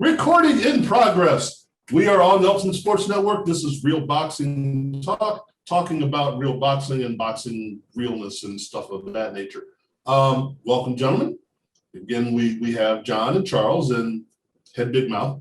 Recording in progress. We are on the Ultimate Sports Network. This is Real Boxing Talk, talking about real boxing and boxing realness and stuff of that nature. Welcome, gentlemen. Again, we have John and Charles and Head Big Mouth.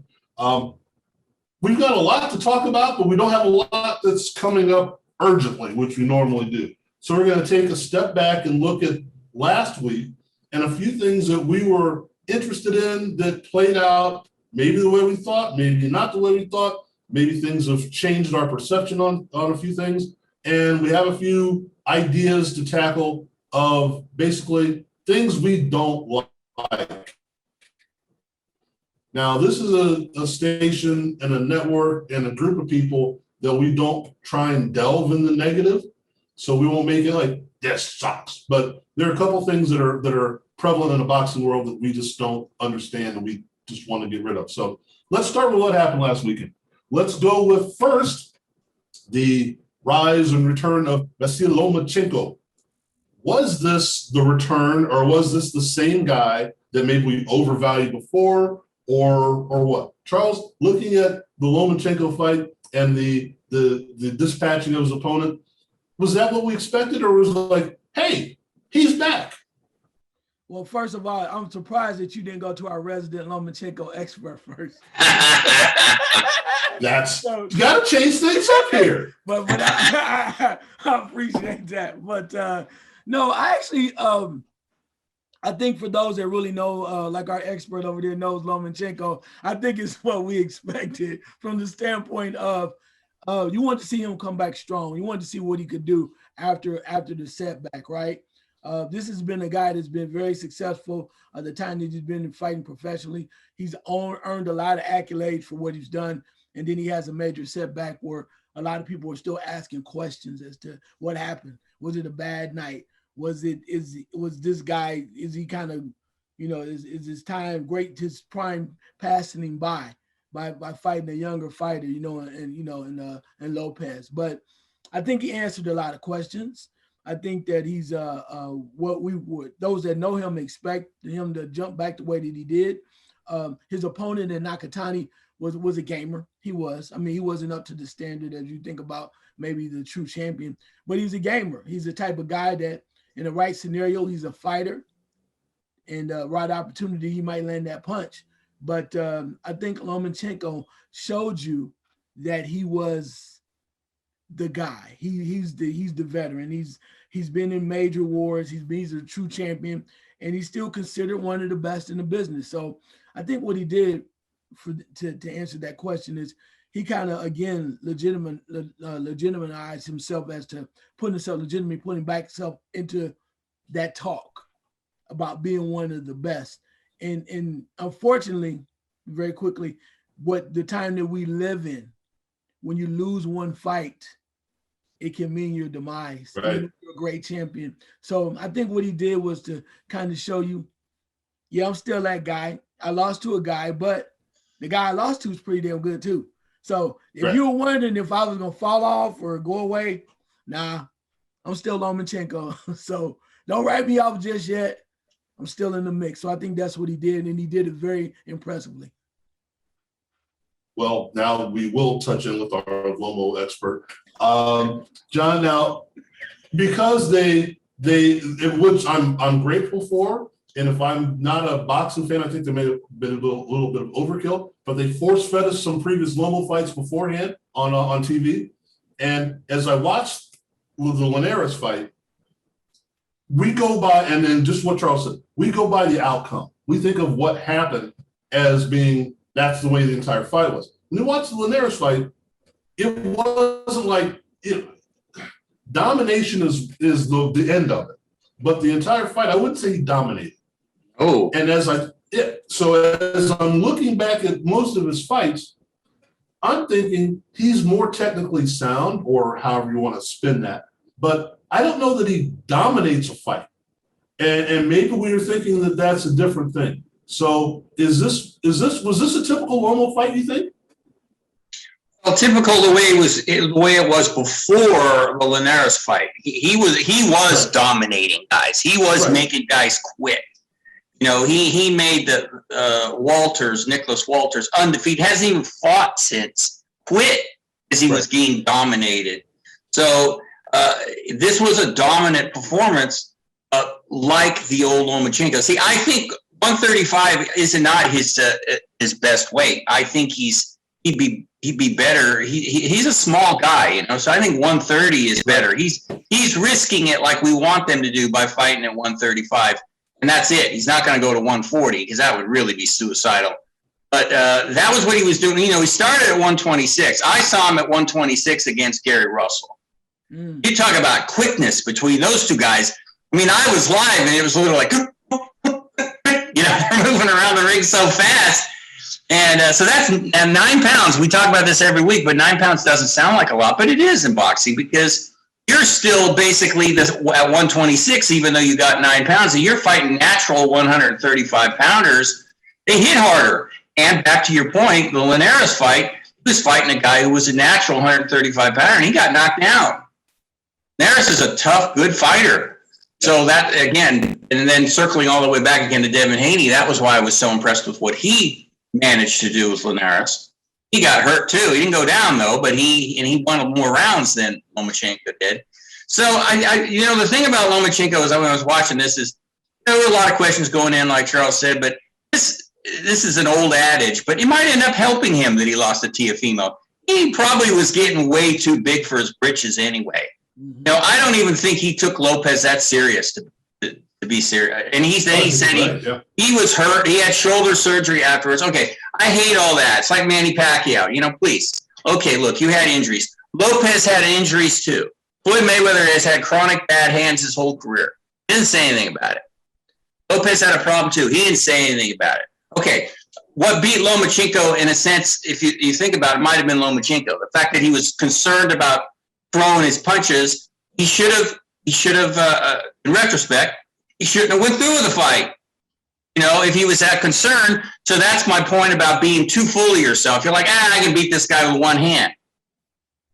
We've got a lot to talk about, but we don't have a lot that's coming up urgently, which we normally do. So we're going to take a step back and look at last week and a few things that we were interested in that played out maybe the way we thought, maybe not the way we thought, maybe things have changed our perception on a few things. And we have a few ideas to tackle of basically things we don't like. Now, this is a station and a network and a group of people that we don't try and delve in the negative. So we won't make it like, this sucks. But there are a couple things that are prevalent in the boxing world that we just don't understand and we just want to get rid of. So let's start with what happened last weekend. Let's go with first the rise and return of Vasyl Lomachenko. Was this the return, or was this the same guy that maybe we overvalued before, or what? Charles, looking at the Lomachenko fight and the dispatching of his opponent, was that what we expected, or was it like, hey, he's back? Well, first of all, I'm surprised that you didn't go to our resident Lomachenko expert first. You got to change things up here. But I appreciate that. But no, I actually, I think for those that really know, like our expert over there knows Lomachenko, I think it's what we expected from the standpoint of you want to see him come back strong. You want to see what he could do after the setback, right? This has been a guy that's been very successful the time that he's been fighting professionally. He's earned a lot of accolades for what he's done. And then he has a major setback where a lot of people are still asking questions as to what happened. Was it a bad night? Was this guy, is he kind of, is his time great, his prime passing him by fighting a younger fighter, and Lopez. But I think he answered a lot of questions. I think that he's what we would, those that know him, expect him to jump back the way that he did. His opponent in Nakatani was a gamer. He was. I mean, he wasn't up to the standard as you think about maybe the true champion, but he's a gamer. He's the type of guy that in the right scenario, he's a fighter, and right opportunity, he might land that punch. But I think Lomachenko showed you that he was the guy. He's the veteran. He's been in major wars. He's a true champion, and he's still considered one of the best in the business. So I think what he did to answer that question is he kind of again legitimized himself as to putting back himself into that talk about being one of the best. And unfortunately, very quickly, what the time that we live in, when you lose one fight, it can mean your demise. Right. You're a great champion. So I think what he did was to kind of show you, yeah, I'm still that guy. I lost to a guy, but the guy I lost to is pretty damn good too. So if you were wondering if I was going to fall off or go away, nah, I'm still Lomachenko. So don't write me off just yet. I'm still in the mix. So I think that's what he did, and he did it very impressively. Well, now we will touch in with our Lomo expert. John, now, because which I'm grateful for, and if I'm not a boxing fan, I think there may have been a little bit of overkill, but they force-fed us some previous Lomo fights beforehand on TV. And as I watched with the Linares fight, we go by, and then just what Charles said, we go by the outcome. We think of what happened as being, that's the way the entire fight was. When you watch the Linares fight, it wasn't like, domination is the end of it. But the entire fight, I wouldn't say he dominated. Oh. And as I'm looking back at most of his fights, I'm thinking he's more technically sound, or however you want to spin that. But I don't know that he dominates a fight. And maybe we were thinking that that's a different thing. So was this a typical Lomo fight, you think? Well, typical the way it was before the Linares fight. He was dominating guys. He was making guys quit. You know, he made the Nicholas Walters undefeated. Hasn't even fought since. Quit as he was getting dominated. So this was a dominant performance, like the old Lomachenko. See, I think 135 is not his best weight. I think he'd be better. He's a small guy, you know. So I think 130 is better. He's risking it like we want them to do by fighting at 135, and that's it. He's not going to go to 140 because that would really be suicidal. But that was what he was doing. You know, he started at 126. I saw him at 126 against Gary Russell. You talk about quickness between those two guys. I mean, I was live, and it was literally like, you know, they're moving around the ring so fast. And so that's 9 pounds. We talk about this every week, but 9 pounds doesn't sound like a lot, but it is in boxing because you're still basically at 126, even though you got 9 pounds, and you're fighting natural 135 pounders. They hit harder. And back to your point, the Linares fight, he was fighting a guy who was a natural 135 pounder, and he got knocked down. Linares is a tough, good fighter. So that, again, and then circling all the way back again to Devin Haney, that was why I was so impressed with what he managed to do with Linares. He got hurt too. He didn't go down though, but he won more rounds than Lomachenko did. So I you know, the thing about Lomachenko is when I was watching this is there were a lot of questions going in, like Charles said, but this is an old adage, but it might end up helping him that he lost to Teofimo. He probably was getting way too big for his britches anyway. You know, I don't even think he took Lopez that serious to be serious. And he said he was hurt. He had shoulder surgery afterwards. Okay, I hate all that. It's like Manny Pacquiao. You know, please. Okay, look, you had injuries. Lopez had injuries too. Floyd Mayweather has had chronic bad hands his whole career. He didn't say anything about it. Lopez had a problem too. He didn't say anything about it. Okay, what beat Lomachenko in a sense, if you think about it, might have been Lomachenko. The fact that he was concerned about throwing his punches, he should have, in retrospect, he shouldn't have went through with the fight, you know, if he was that concerned. So that's my point about being too full of yourself. You're like, I can beat this guy with one hand.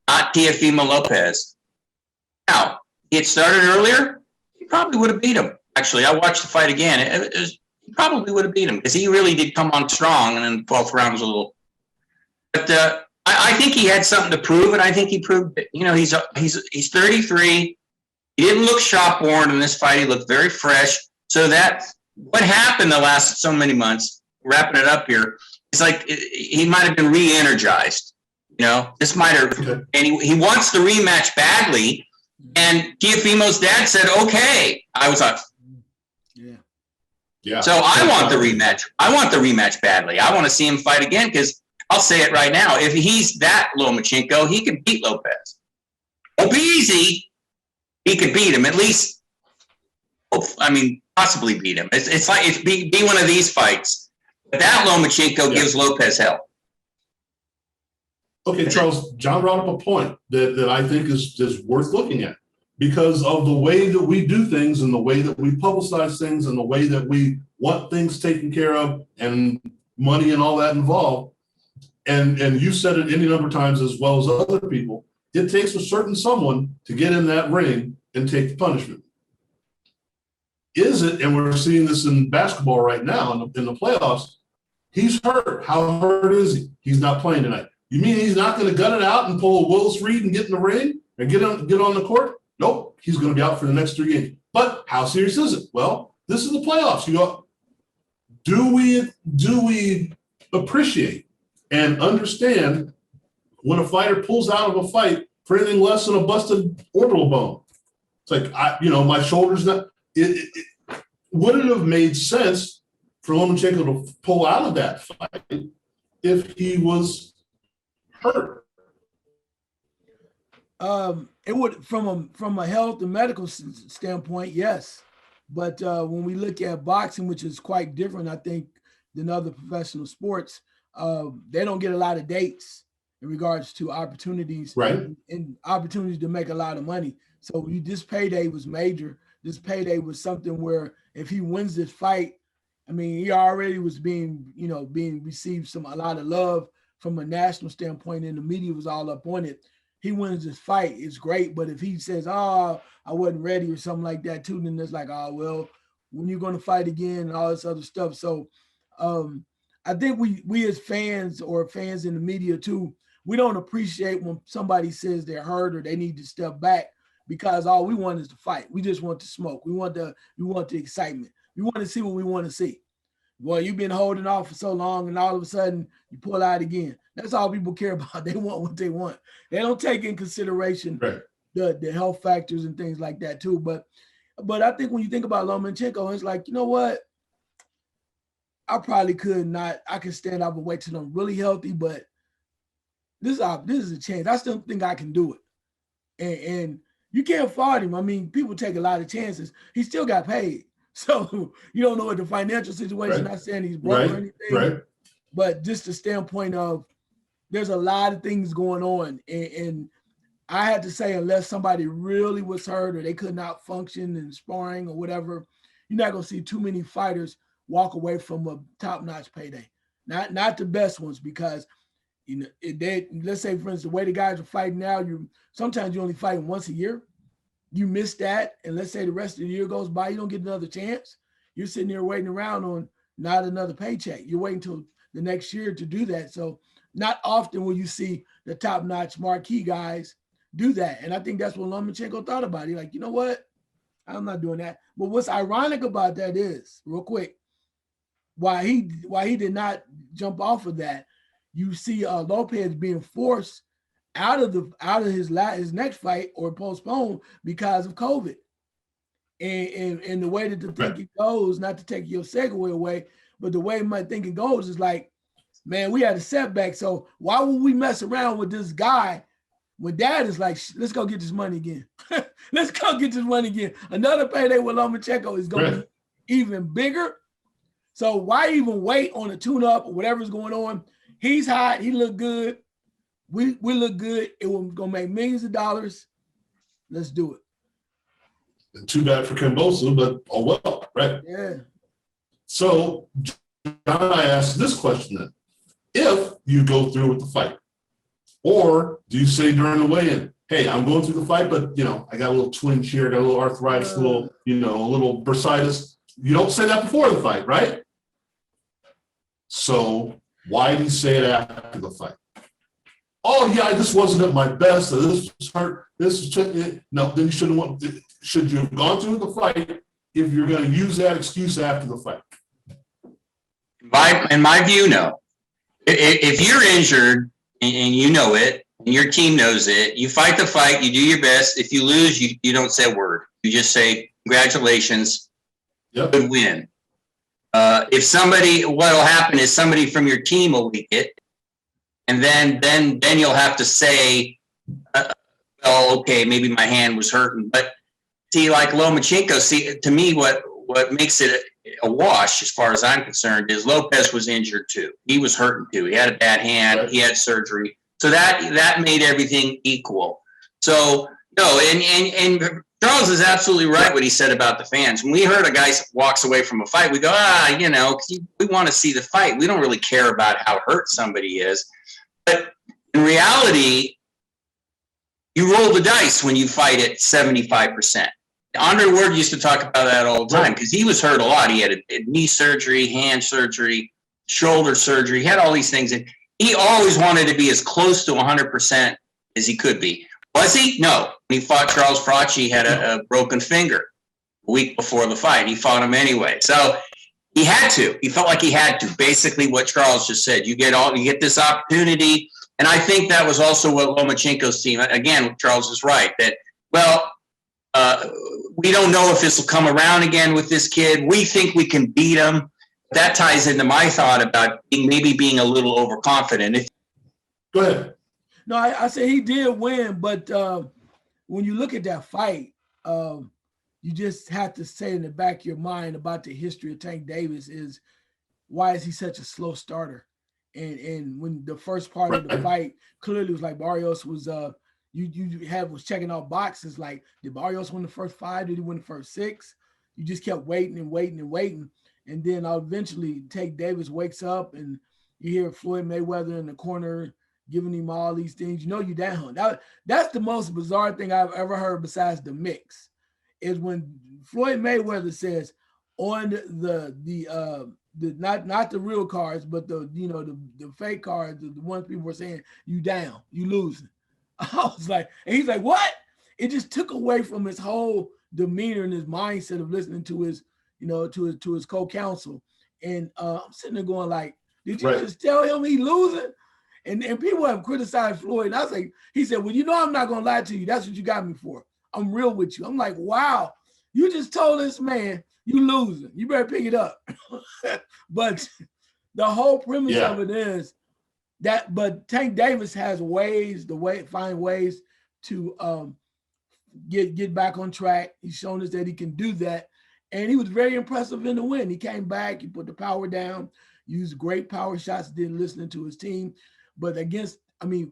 Not Teofimo Lopez. Now, he had started earlier, he probably would have beat him. Actually, I watched the fight again. He probably would have beat him because he really did come on strong, and then the 12th round was a little. But I think he had something to prove, and I think he proved it. You know, he's 33. He didn't look shop-worn in this fight. He looked very fresh. So that what happened the last so many months, wrapping it up here, it's like he might have been re-energized. You know, this might have, and he wants the rematch badly. And Teofimo's dad said, okay. I was like, yeah. So I want the rematch. I want the rematch badly. I want to see him fight again because I'll say it right now. If he's that Lomachenko, he can beat Lopez. Won't be easy. He could beat him at least. I mean, possibly beat him. It's like it's be one of these fights. But that Lomachenko gives Lopez hell. Okay, Charles, John brought up a point that I think is worth looking at because of the way that we do things and the way that we publicize things and the way that we want things taken care of and money and all that involved. And you said it any number of times as well as other people. It takes a certain someone to get in that ring and take the punishment. Is it, and we're seeing this in basketball right now in the playoffs, he's hurt. How hurt is he? He's not playing tonight. You mean he's not going to gut it out and pull a Willis Reed and get in the ring and get on the court? Nope, he's going to be out for the next 3 games. But how serious is it? Well, this is the playoffs. You go, do we appreciate and understand when a fighter pulls out of a fight for anything less than a busted orbital bone? It's like, my shoulder's not. Would it have made sense for Lomachenko to pull out of that fight if he was hurt? It would, from a health and medical standpoint, yes. But when we look at boxing, which is quite different, I think, than other professional sports, they don't get a lot of dates in regards to opportunities, right? And opportunities to make a lot of money. So this payday was major. This payday was something where if he wins this fight, I mean, he already was being received a lot of love from a national standpoint, and the media was all up on it. He wins this fight, it's great. But if he says, I wasn't ready or something like that too, then it's like, when you're going to fight again and all this other stuff. So I think we as fans or fans in the media too, we don't appreciate when somebody says they're hurt or they need to step back, because all we want is to fight. We just want to smoke. We want the excitement. We want to see what we want to see. Well, you've been holding off for so long and all of a sudden you pull out again. That's all people care about. They want what they want. They don't take in consideration the health factors and things like that too. But I think when you think about Lomachenko, it's like, you know what? I probably could not. I could stand up and wait till I'm really healthy, but this is a chance. I still think I can do it. And you can't fault him. I mean, people take a lot of chances. He still got paid. So you don't know what the financial situation, not saying he's broke or anything, but just the standpoint of there's a lot of things going on. And I had to say, unless somebody really was hurt or they could not function in sparring or whatever, you're not going to see too many fighters walk away from a top-notch payday. Not the best ones, because let's say, for instance, the way the guys are fighting now, sometimes you only fight once a year. You miss that, and let's say the rest of the year goes by, you don't get another chance. You're sitting there waiting around on not another paycheck. You're waiting till the next year to do that. So not often will you see the top-notch marquee guys do that. And I think that's what Lomachenko thought about. He's like, you know what? I'm not doing that. But what's ironic about that is, real quick, why he did not jump off of that, you see Lopez being forced out of his next fight or postponed because of COVID. And the way that the thinking goes, not to take your segue away, but the way my thinking goes is like, man, we had a setback. So why would we mess around with this guy when dad is like, let's go get this money again. Let's go get this money again. Another payday with Lomachenko is going to be even bigger. So why even wait on a tune-up or whatever's going on? He's hot. He look good. We look good. It was going to make millions of dollars. Let's do it. And too bad for Kambosos, but oh well, right? Yeah. So John, I asked this question then. If you go through with the fight, or do you say during the weigh-in, hey, I'm going through the fight, but, I got a little twinge here, got a little arthritis, a little bursitis. You don't say that before the fight, right? So why do you say it after the fight? Oh, yeah, this wasn't at my best. This was hurt. No, then you shouldn't should you have gone through the fight if you're going to use that excuse after the fight? In my view, no. If you're injured and you know it, and your team knows it, you fight the fight, you do your best. If you lose, you don't say a word. You just say, congratulations, good win. What'll happen is somebody from your team will leak it. And then you'll have to say, well, okay, maybe my hand was hurting. But see, like Lomachenko, to me, what makes it a wash, as far as I'm concerned, is Lopez was injured too. He was hurting too. He had a bad hand. He had surgery. So that made everything equal. So no, and Charles is absolutely right what he said about the fans. When we heard a guy walks away from a fight, we go, we want to see the fight. We don't really care about how hurt somebody is. But in reality, you roll the dice when you fight at 75%. Andre Ward used to talk about that all the time because he was hurt a lot. He had a knee surgery, hand surgery, shoulder surgery. He had all these things. And he always wanted to be as close to 100% as he could be. Was he? No. When he fought Charles Froch, he had a broken finger a week before the fight. He fought him anyway. So he had to. He felt like he had to. Basically what Charles just said. You get this opportunity. And I think that was also what Lomachenko's team, again, Charles is right, that, we don't know if this will come around again with this kid. We think we can beat him. That ties into my thought about maybe being a little overconfident. Go ahead. No, I say he did win, but when you look at that fight, you just have to say in the back of your mind about the history of Tank Davis is, why is he such a slow starter? And when the first part of the fight clearly was like Barrios was was checking out boxes, like, did Barrios win the first 5? Did he win the first 6? You just kept waiting and waiting and waiting. And then eventually Tank Davis wakes up and you hear Floyd Mayweather in the corner giving him all these things. You down. That's the most bizarre thing I've ever heard besides the mix, is when Floyd Mayweather says, on the not the real cards, but the fake cards, the ones people were saying you down, you losing. I was like, and he's like, what? It just took away from his whole demeanor and his mindset of listening to his, to his co-counsel. And I'm sitting there going like, did you just tell him he losing? And people have criticized Floyd. And I was like, he said, well, I'm not gonna lie to you. That's what you got me for. I'm real with you. I'm like, wow, you just told this man you losing. You better pick it up. But the whole premise of it is that, but Tank Davis has find ways to get back on track. He's shown us that he can do that. And he was very impressive in the win. He came back, he put the power down, used great power shots, didn't listen to his team. But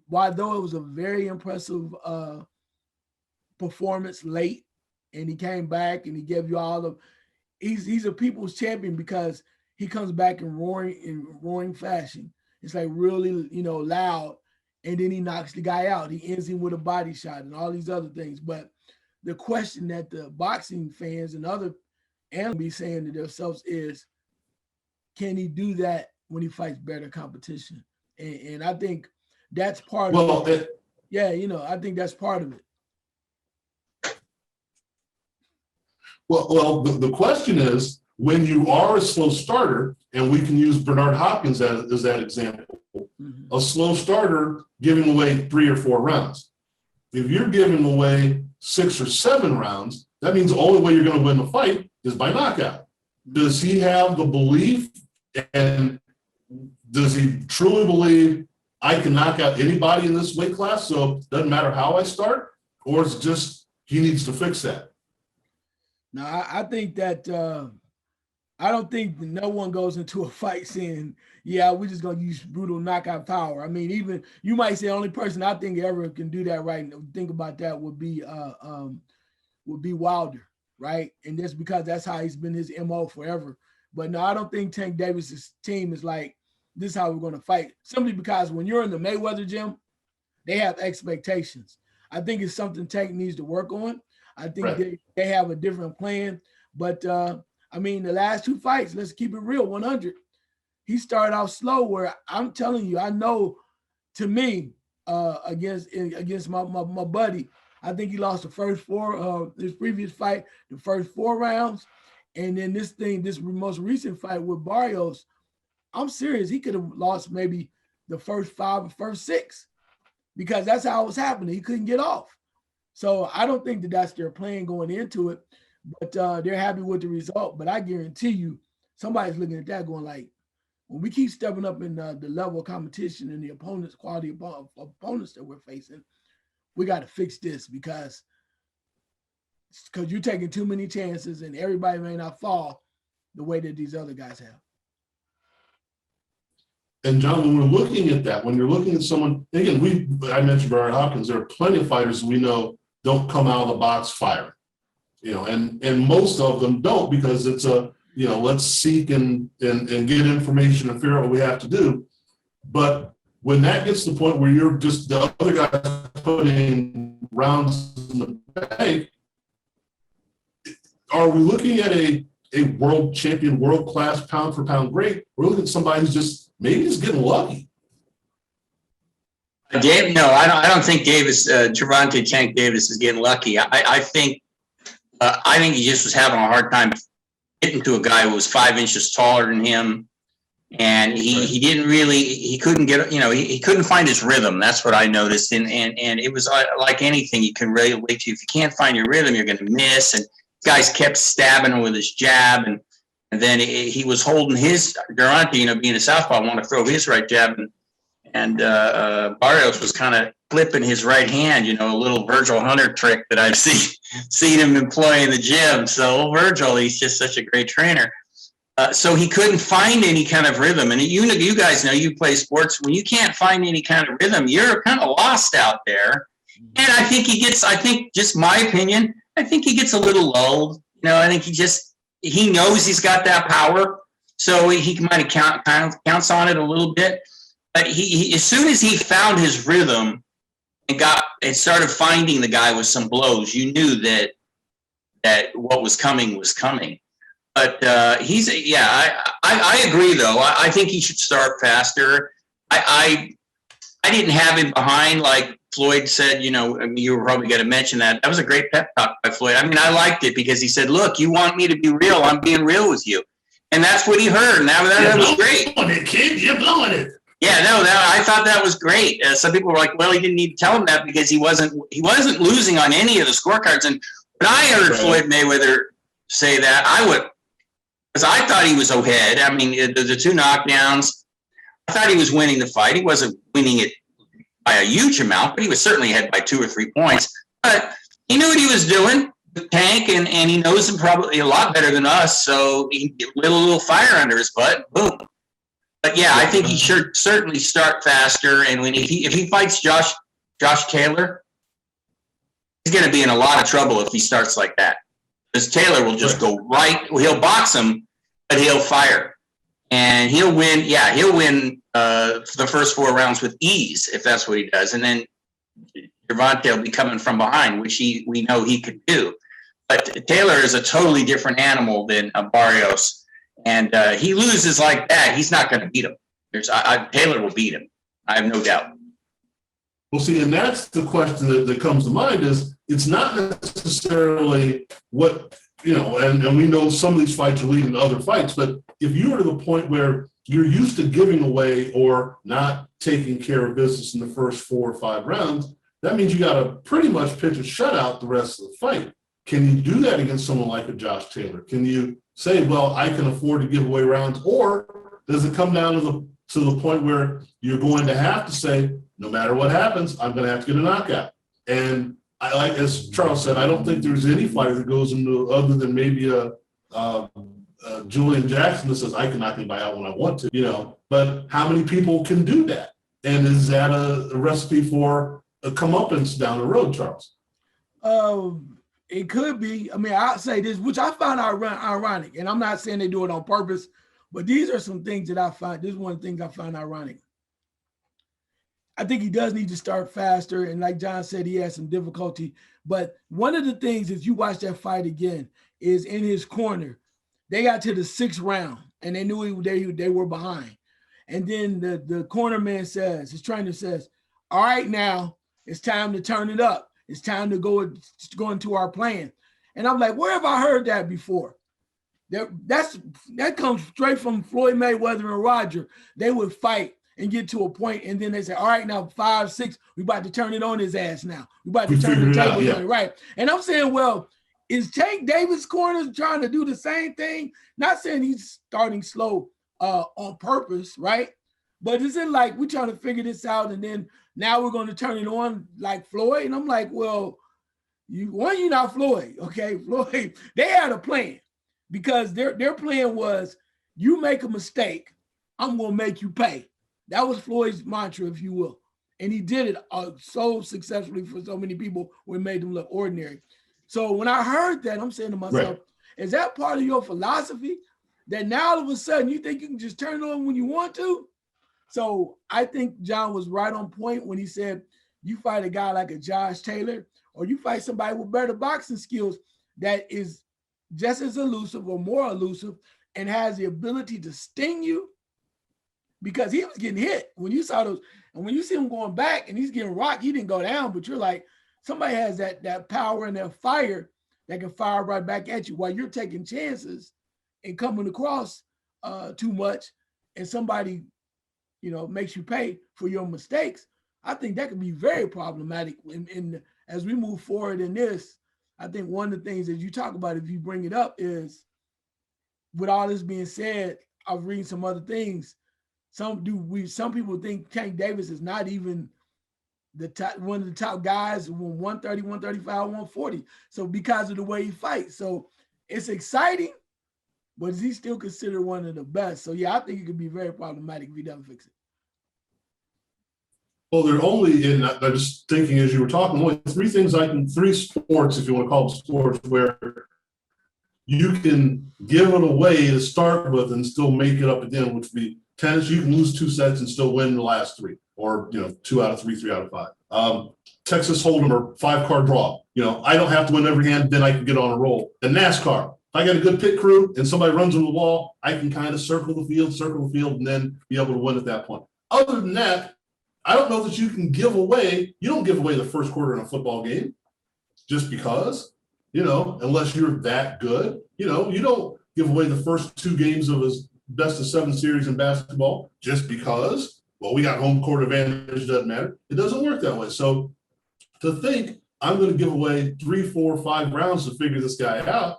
while though it was a very impressive performance late, and he came back and he gave you all of, he's a people's champion because he comes back in roaring fashion. It's like really, loud, and then he knocks the guy out. He ends him with a body shot and all these other things. But the question that the boxing fans and other analysts be saying to themselves is, can he do that when he fights better competition? And I think that's part of it. I think that's part of it. Well, the question is, when you are a slow starter, and we can use Bernard Hopkins as that example, a slow starter giving away 3 or 4 rounds. If you're giving away 6 or 7 rounds, that means the only way you're going to win the fight is by knockout. Does he have the belief, and does he truly believe I can knock out anybody in this weight class, so it doesn't matter how I start? Or is it just he needs to fix that? No, I think that I don't think no one goes into a fight saying, yeah, we're just going to use brutal knockout power. I mean, even you might say the only person I think ever can do that right now, think about that, would be Wilder, right? And that's because that's how he's been his MO forever. But no, I don't think Tank Davis's team is like, this is how we're going to fight. Simply because when you're in the Mayweather gym, they have expectations. I think it's something Tank needs to work on. I think they have a different plan. But, the last 2 fights, let's keep it real, 100. He started off slow where I'm telling you, I know, to me, against my buddy, I think he lost the first 4, his previous fight, the first 4 rounds. And then this most recent fight with Barrios, I'm serious, he could have lost maybe the first 5 or first 6 because that's how it was happening. He couldn't get off. So I don't think that's their plan going into it, but they're happy with the result. But I guarantee you, somebody's looking at that going like, when we keep stepping up in the level of competition and the quality of opponents that we're facing, we got to fix this because you're taking too many chances and everybody may not fall the way that these other guys have. And John, when we're looking at that, when you're looking at someone, again, I mentioned Bernard Hopkins, there are plenty of fighters we know don't come out of the box firing, and most of them don't because it's let's seek and get information and figure out what we have to do. But when that gets to the point where you're just the other guys putting rounds in the bank, are we looking at a world champion, world-class pound for pound great? We're looking at somebody who's just getting lucky. No, I don't think Gervonta Tank Davis is getting lucky. I think he just was having a hard time getting to a guy who was 5 inches taller than him, and he couldn't get, he couldn't find his rhythm. That's what I noticed, and it was like anything you can relate to. If you can't find your rhythm, you're going to miss. And guys kept stabbing him with his jab, and then he was holding his Gervonta, being a southpaw, wanted to throw his right jab, and Barrios was kind of flipping his right hand, a little Virgil Hunter trick that I've seen him employ in the gym. So Virgil, he's just such a great trainer. So he couldn't find any kind of rhythm. And you guys know, you play sports, when you can't find any kind of rhythm, you're kind of lost out there. And I think just my opinion, I think he gets a little lulled. I think he knows he's got that power. So he might have counts on it a little bit. But he as soon as he found his rhythm and started finding the guy with some blows, you knew that what was coming was coming. But I agree though. I think he should start faster. I didn't have him behind like Floyd said. You know, I mean, you were probably going to mention that. That was a great pep talk by Floyd. I mean, I liked it because he said, "Look, you want me to be real? I'm being real with you," and that's what he heard. And that was great. You're blowing it, kid. You're blowing it. Yeah, no, I thought that was great. Some people were like, "Well, he didn't need to tell him that because he wasn't losing on any of the scorecards." And when I heard Floyd Mayweather say that, I would. Because I thought he was ahead. I mean, the two knockdowns, I thought he was winning the fight. He wasn't winning it by a huge amount, but he was certainly ahead by 2 or 3 points. But he knew what he was doing with Tank, and he knows him probably a lot better than us. So he lit a little fire under his butt. Boom. But yeah, I think he should certainly start faster. And if he fights Josh Taylor, he's going to be in a lot of trouble if he starts like that. Because Taylor will just go right. He'll box him, but he'll fire, and he'll win. Yeah, he'll win the first 4 rounds with ease if that's what he does, and then Gervonta will be coming from behind, which we know he could do. But Taylor is a totally different animal than Barrios, and he loses like that. He's not going to beat him. Taylor will beat him. I have no doubt. Well, see, and that's the question that comes to mind is it's not necessarily what, you know, and we know some of these fights are leading to other fights, but if you are to the point where you're used to giving away or not taking care of business in the first 4 or 5 rounds, that means you got to pretty much pitch a shutout the rest of the fight. Can you do that against someone like a Josh Taylor? Can you say, well, I can afford to give away rounds, or does it come down to the point where you're going to have to say, no matter what happens, I'm going to have to get a knockout? And I like, as Charles said, I don't think there's any fighter that goes into other than maybe a Julian Jackson that says I can knock anybody out when I want to, you know. But how many people can do that? And is that a recipe for a comeuppance down the road, Charles? It could be. I mean, I'll say this, which I find ironic, and I'm not saying they do it on purpose, but these are some things that I find. This is one of the things I find ironic. I think he does need to start faster. And like John said, he has some difficulty. But one of the things, if you watch that fight again, is in his corner, they got to the 6th round and they knew they were behind. And then the corner man says, his trainer says, all right, now it's time to turn it up. It's time to go into our plan. And I'm like, where have I heard that before? That comes straight from Floyd Mayweather and Roger. They would fight and get to a point, and then they say, all right, now 5, 6, we about to turn it on his ass now. We about to turn the table on it, right? And I'm saying, well, is Tank Davis' corner trying to do the same thing? Not saying he's starting slow on purpose, right? But is it like we're trying to figure this out, and then now we're going to turn it on like Floyd? And I'm like, well, you're not Floyd, okay? Floyd, they had a plan because their plan was, you make a mistake, I'm going to make you pay. That was Floyd's mantra, if you will. And he did it so successfully for so many people where it made them look ordinary. So when I heard that, I'm saying to myself, is that part of your philosophy? That now all of a sudden you think you can just turn it on when you want to? So I think John was right on point when he said, you fight a guy like a Josh Taylor, or you fight somebody with better boxing skills that is just as elusive or more elusive and has the ability to sting you. Because he was getting hit when you saw those, and when you see him going back and he's getting rocked, he didn't go down, but you're like, somebody has that power and that fire that can fire right back at you while you're taking chances and coming across too much, and somebody, you know, makes you pay for your mistakes. I think that could be very problematic. And as we move forward in this, I think one of the things that you talk about, if you bring it up, is with all this being said, I've read some other things. Some people think Tank Davis is not even one of the top guys, 130, 135, 140. So because of the way he fights. So it's exciting, but is he still considered one of the best? So yeah, I think it could be very problematic if he doesn't fix it. Well, there are only, and I'm just thinking as you were talking, only 3 sports, if you want to call them sports, where you can give it away to start with and still make it up at the end, which would be tennis. You can lose 2 sets and still win the last 3, or 2 out of 3, 3 out of 5. Texas Hold'em or 5-card draw. I don't have to win every hand, then I can get on a roll. And NASCAR, if I got a good pit crew and somebody runs on the wall, I can kind of circle the field, and then be able to win at that point. Other than that, I don't know that you can you don't give away the first quarter in a football game just because, unless you're that good. You don't give away the first 2 games of a best of 7 series in basketball just because, well, we got home court advantage, doesn't matter. It doesn't work that way. So to think I'm going to give away 3, 4, 5 rounds to figure this guy out,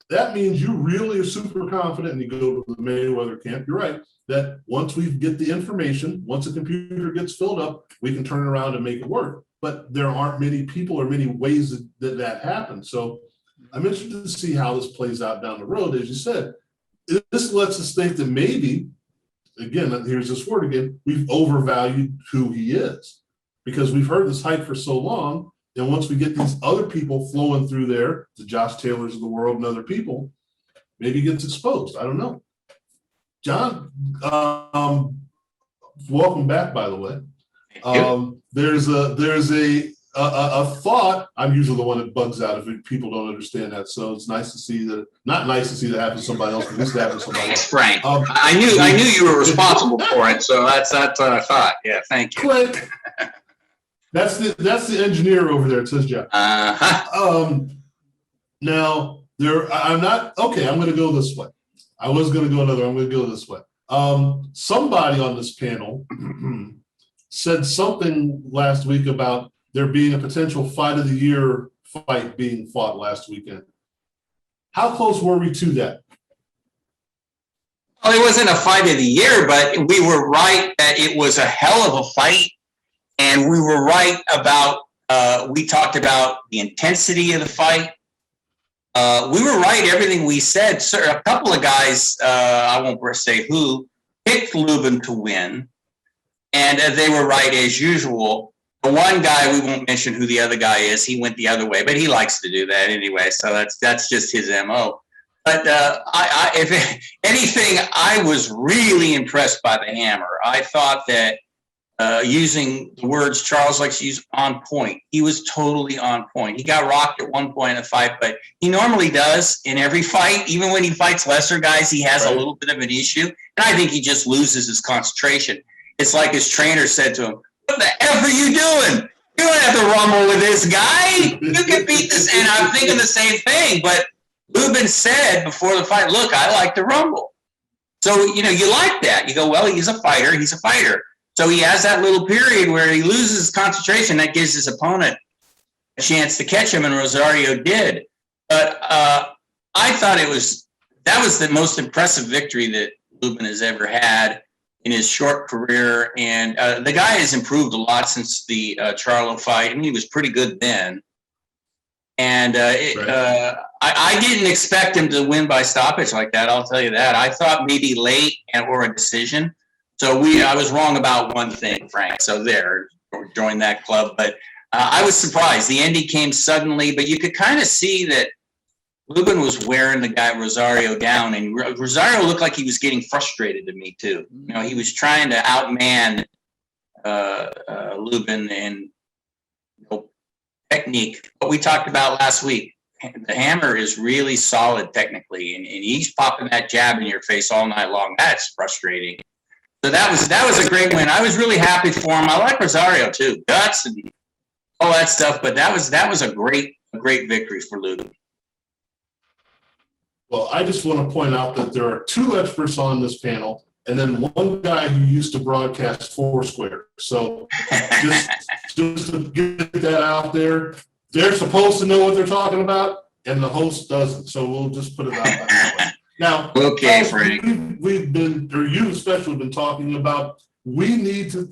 that means you really are super confident and you go to the Mayweather camp. You're right, that once we get the information, once a computer gets filled up, we can turn around and make it work. But there aren't many people or many ways that happens. So I'm interested to see how this plays out down the road. As you said, this lets us think that maybe, again, here's this word again, we've overvalued who he is because we've heard this hype for so long. And once we get these other people flowing through there, the Josh Taylors of the world and other people, maybe it gets exposed. I don't know. John, welcome back, by the way. There's a thought. I'm usually the one that bugs out if people don't understand that. So it's nice to see that. Not nice to see that happen to somebody else, but this happen to somebody else. Frank. I knew you were responsible for it, so that's what I thought. Yeah, thank you. Click. That's the engineer over there. It says Jeff. Now I'm not okay. I'm going to go this way. I was going to go another. I'm going to go this way. Somebody on this panel said something last week about there being a potential fight of the year fight being fought last weekend. How close were we to that? Well, it wasn't a fight of the year, but we were right that it was a hell of a fight. And we were right about, we talked about the intensity of the fight. We were right, everything we said. So a couple of guys, I won't say who, picked Lubin to win. And they were right as usual. The one guy, we won't mention who the other guy is, he went the other way, but he likes to do that anyway. So that's just his MO. But if anything, I was really impressed by the hammer. I thought that using the words Charles likes to use, on point. He was totally on point. He got rocked at one point in the fight, but he normally does in every fight. Even when he fights lesser guys, he has a little bit of an issue. And I think he just loses his concentration. It's like his trainer said to him, "What the F are you doing? You don't have to rumble with this guy. You can beat this." And I'm thinking the same thing. But Lubin said before the fight, "Look, I like to rumble." So, you like that. You go, well, he's a fighter. He's a fighter. So he has that little period where he loses his concentration. That gives his opponent a chance to catch him, and Rosario did. But I thought that was the most impressive victory that Lubin has ever had in his short career. And the guy has improved a lot since the Charlo fight. I mean, he was pretty good then. And I didn't expect him to win by stoppage like that. I'll tell you that. I thought maybe late or a decision. So I was wrong about one thing, Frank. So there, join that club. But I was surprised. The ending came suddenly, but you could kind of see that Lubin was wearing the guy Rosario down, and Rosario looked like he was getting frustrated to me too. He was trying to outman Lubin in technique. What we talked about last week, the hammer is really solid technically, and he's popping that jab in your face all night long. That's frustrating. So that was a great win. I was really happy for him. I like Rosario too, guts and all that stuff. But that was a great victory for Lubin. Well, I just want to point out that there are 2 experts on this panel, and then one guy who used to broadcast Foursquare. So just to get that out there, they're supposed to know what they're talking about, and the host doesn't. So we'll just put it out that way. Now, okay, Frank. We've been, or you especially, been talking about we need to.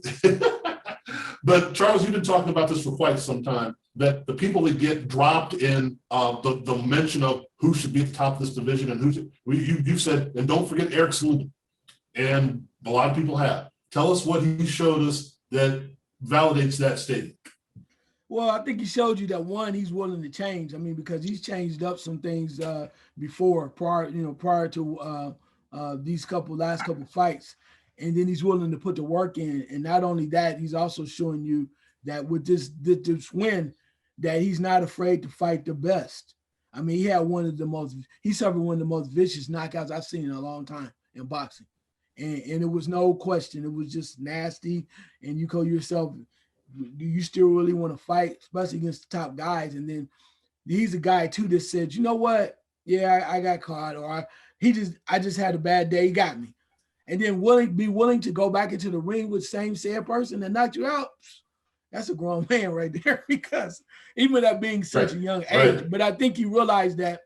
But Charles, you've been talking about this for quite some time. That the people that get dropped in the mention of who should be at the top of this division and you said, and don't forget Erickson Lubin, and a lot of people have. Tell us what he showed us that validates that statement. Well, I think he showed you that, one, he's willing to change. I mean, because he's changed up some things before, prior to these last couple fights, and then he's willing to put the work in. And not only that, he's also showing you that with this win, that he's not afraid to fight the best. I mean, he suffered one of the most vicious knockouts I've seen in a long time in boxing. And it was no question. It was just nasty. And you call yourself, do you still really want to fight, especially against the top guys? And then he's a guy too that said, you know what? Yeah, I got caught, or I just had a bad day. He got me. And then be willing to go back into the ring with the same said person that knocked you out. That's a grown man right there, because even that being such a young age, but I think he realized that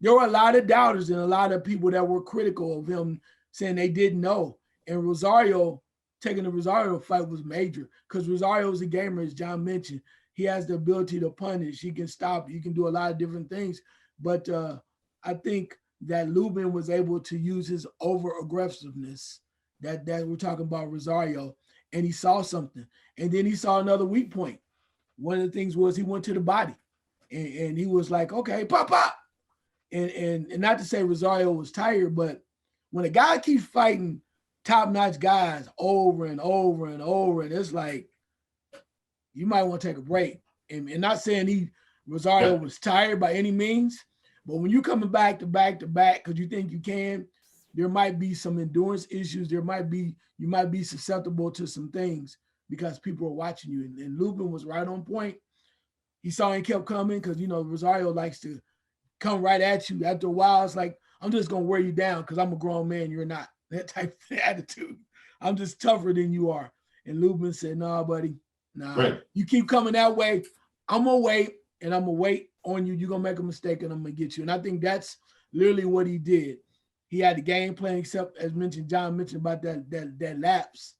there were a lot of doubters and a lot of people that were critical of him, saying they didn't know. And taking the Rosario fight was major, because Rosario is a gamer, as John mentioned. He has the ability to punish. He can stop. He can do a lot of different things. But I think that Lubin was able to use his over-aggressiveness that we're talking about Rosario, and he saw something. And then he saw another weak point. One of the things was he went to the body, and he was like, okay, pop. And not to say Rosario was tired, but when a guy keeps fighting top-notch guys over and over and over, and it's like, you might want to take a break. And not saying Rosario was tired by any means, but when you're coming back to back to back because you think you can, there might be some endurance issues. You might be susceptible to some things because people are watching you. And Lubin was right on point. He saw and kept coming, because, Rosario likes to come right at you. After a while, it's like, I'm just going to wear you down because I'm a grown man. You're not. That type of attitude. I'm just tougher than you are. And Lubin said, nah, buddy. Nah, right. You keep coming that way, I'm going to wait, and I'm going to wait on you. You're going to make a mistake, and I'm going to get you. And I think that's literally what he did. He had the game plan, except, as mentioned, John mentioned about that lapse.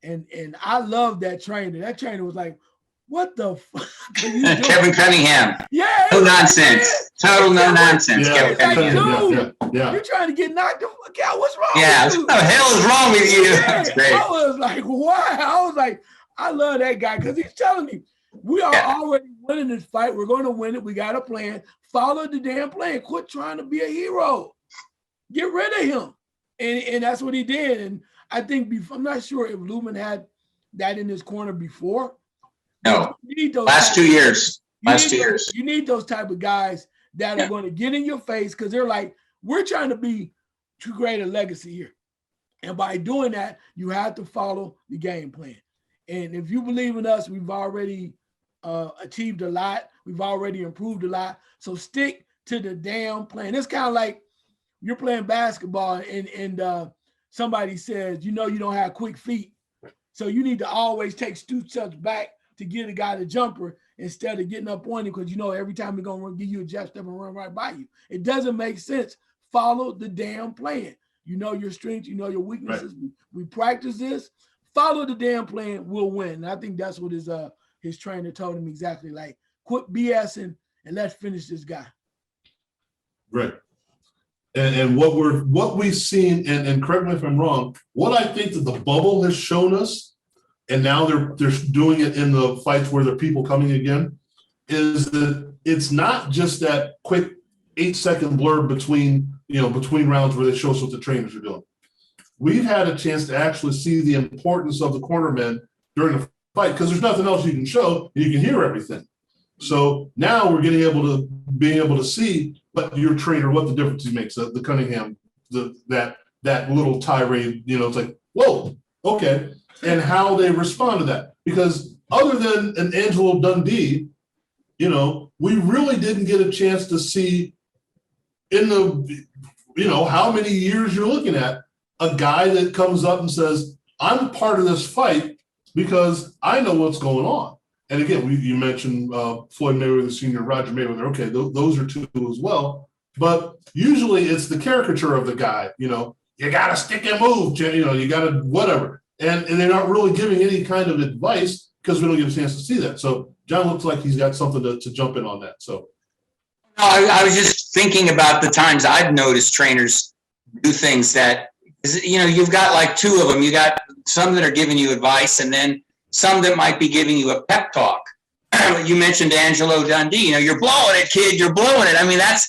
And I love that trainer. That trainer was like, what the fuck are you doing? Kevin Cunningham. Yeah. No nonsense. Total no nonsense. Yeah, Kevin Cunningham. Yeah. You're trying to get knocked the fuck out. What's wrong with you? What the hell is wrong with you? That's great. I was like, why? I was like, I love that guy, because he's telling me we are already winning this fight. We're going to win it. We got a plan. Follow the damn plan. Quit trying to be a hero. Get rid of him. And that's what he did. And I think I'm not sure if Lubin had that in his corner before. No. Last 2 years. You need those type of guys that are going to get in your face, because they're like, we're trying to create a legacy here. And by doing that, you have to follow the game plan. And if you believe in us, we've already achieved a lot. We've already improved a lot. So stick to the damn plan. It's kind of like you're playing basketball and somebody says, you don't have quick feet. So you need to always take 2 steps back to get a guy the jumper instead of getting up on him, because every time he's going to give you a jab step and run right by you. It doesn't make sense. Follow the damn plan. You know your strengths, you know your weaknesses. Right. We practice this. Follow the damn plan, we'll win. And I think that's what his trainer told him exactly. Like, quit BSing and let's finish this guy. Right. And what we've seen, and correct me if I'm wrong, what I think that the bubble has shown us, and now they're doing it in the fights where there are people coming again, is that it's not just that quick 8-second blur between rounds where they show us what the trainers are doing. We've had a chance to actually see the importance of the cornermen during the fight, because there's nothing else you can show, and you can hear everything. So now we're being able to see what your trainer, what the difference he makes. The Cunningham, that little tirade, it's like, whoa, okay, and how they respond to that. Because other than an Angelo Dundee, we really didn't get a chance to see in the, how many years you're looking at, a guy that comes up and says, I'm part of this fight because I know what's going on. And again, you mentioned Floyd Mayweather Sr., Roger Mayweather. Okay, those are 2 as well. But usually it's the caricature of the guy. You got to stick and move. You got to whatever. And they're not really giving any kind of advice because we don't get a chance to see that. So John looks like he's got something to jump in on that. So I was just thinking about the times I've noticed trainers do things that, you've got like 2 of them. You got some that are giving you advice, and then some that might be giving you a pep talk. You mentioned Angelo Dundee. You're blowing it, kid. You're blowing it. I mean, that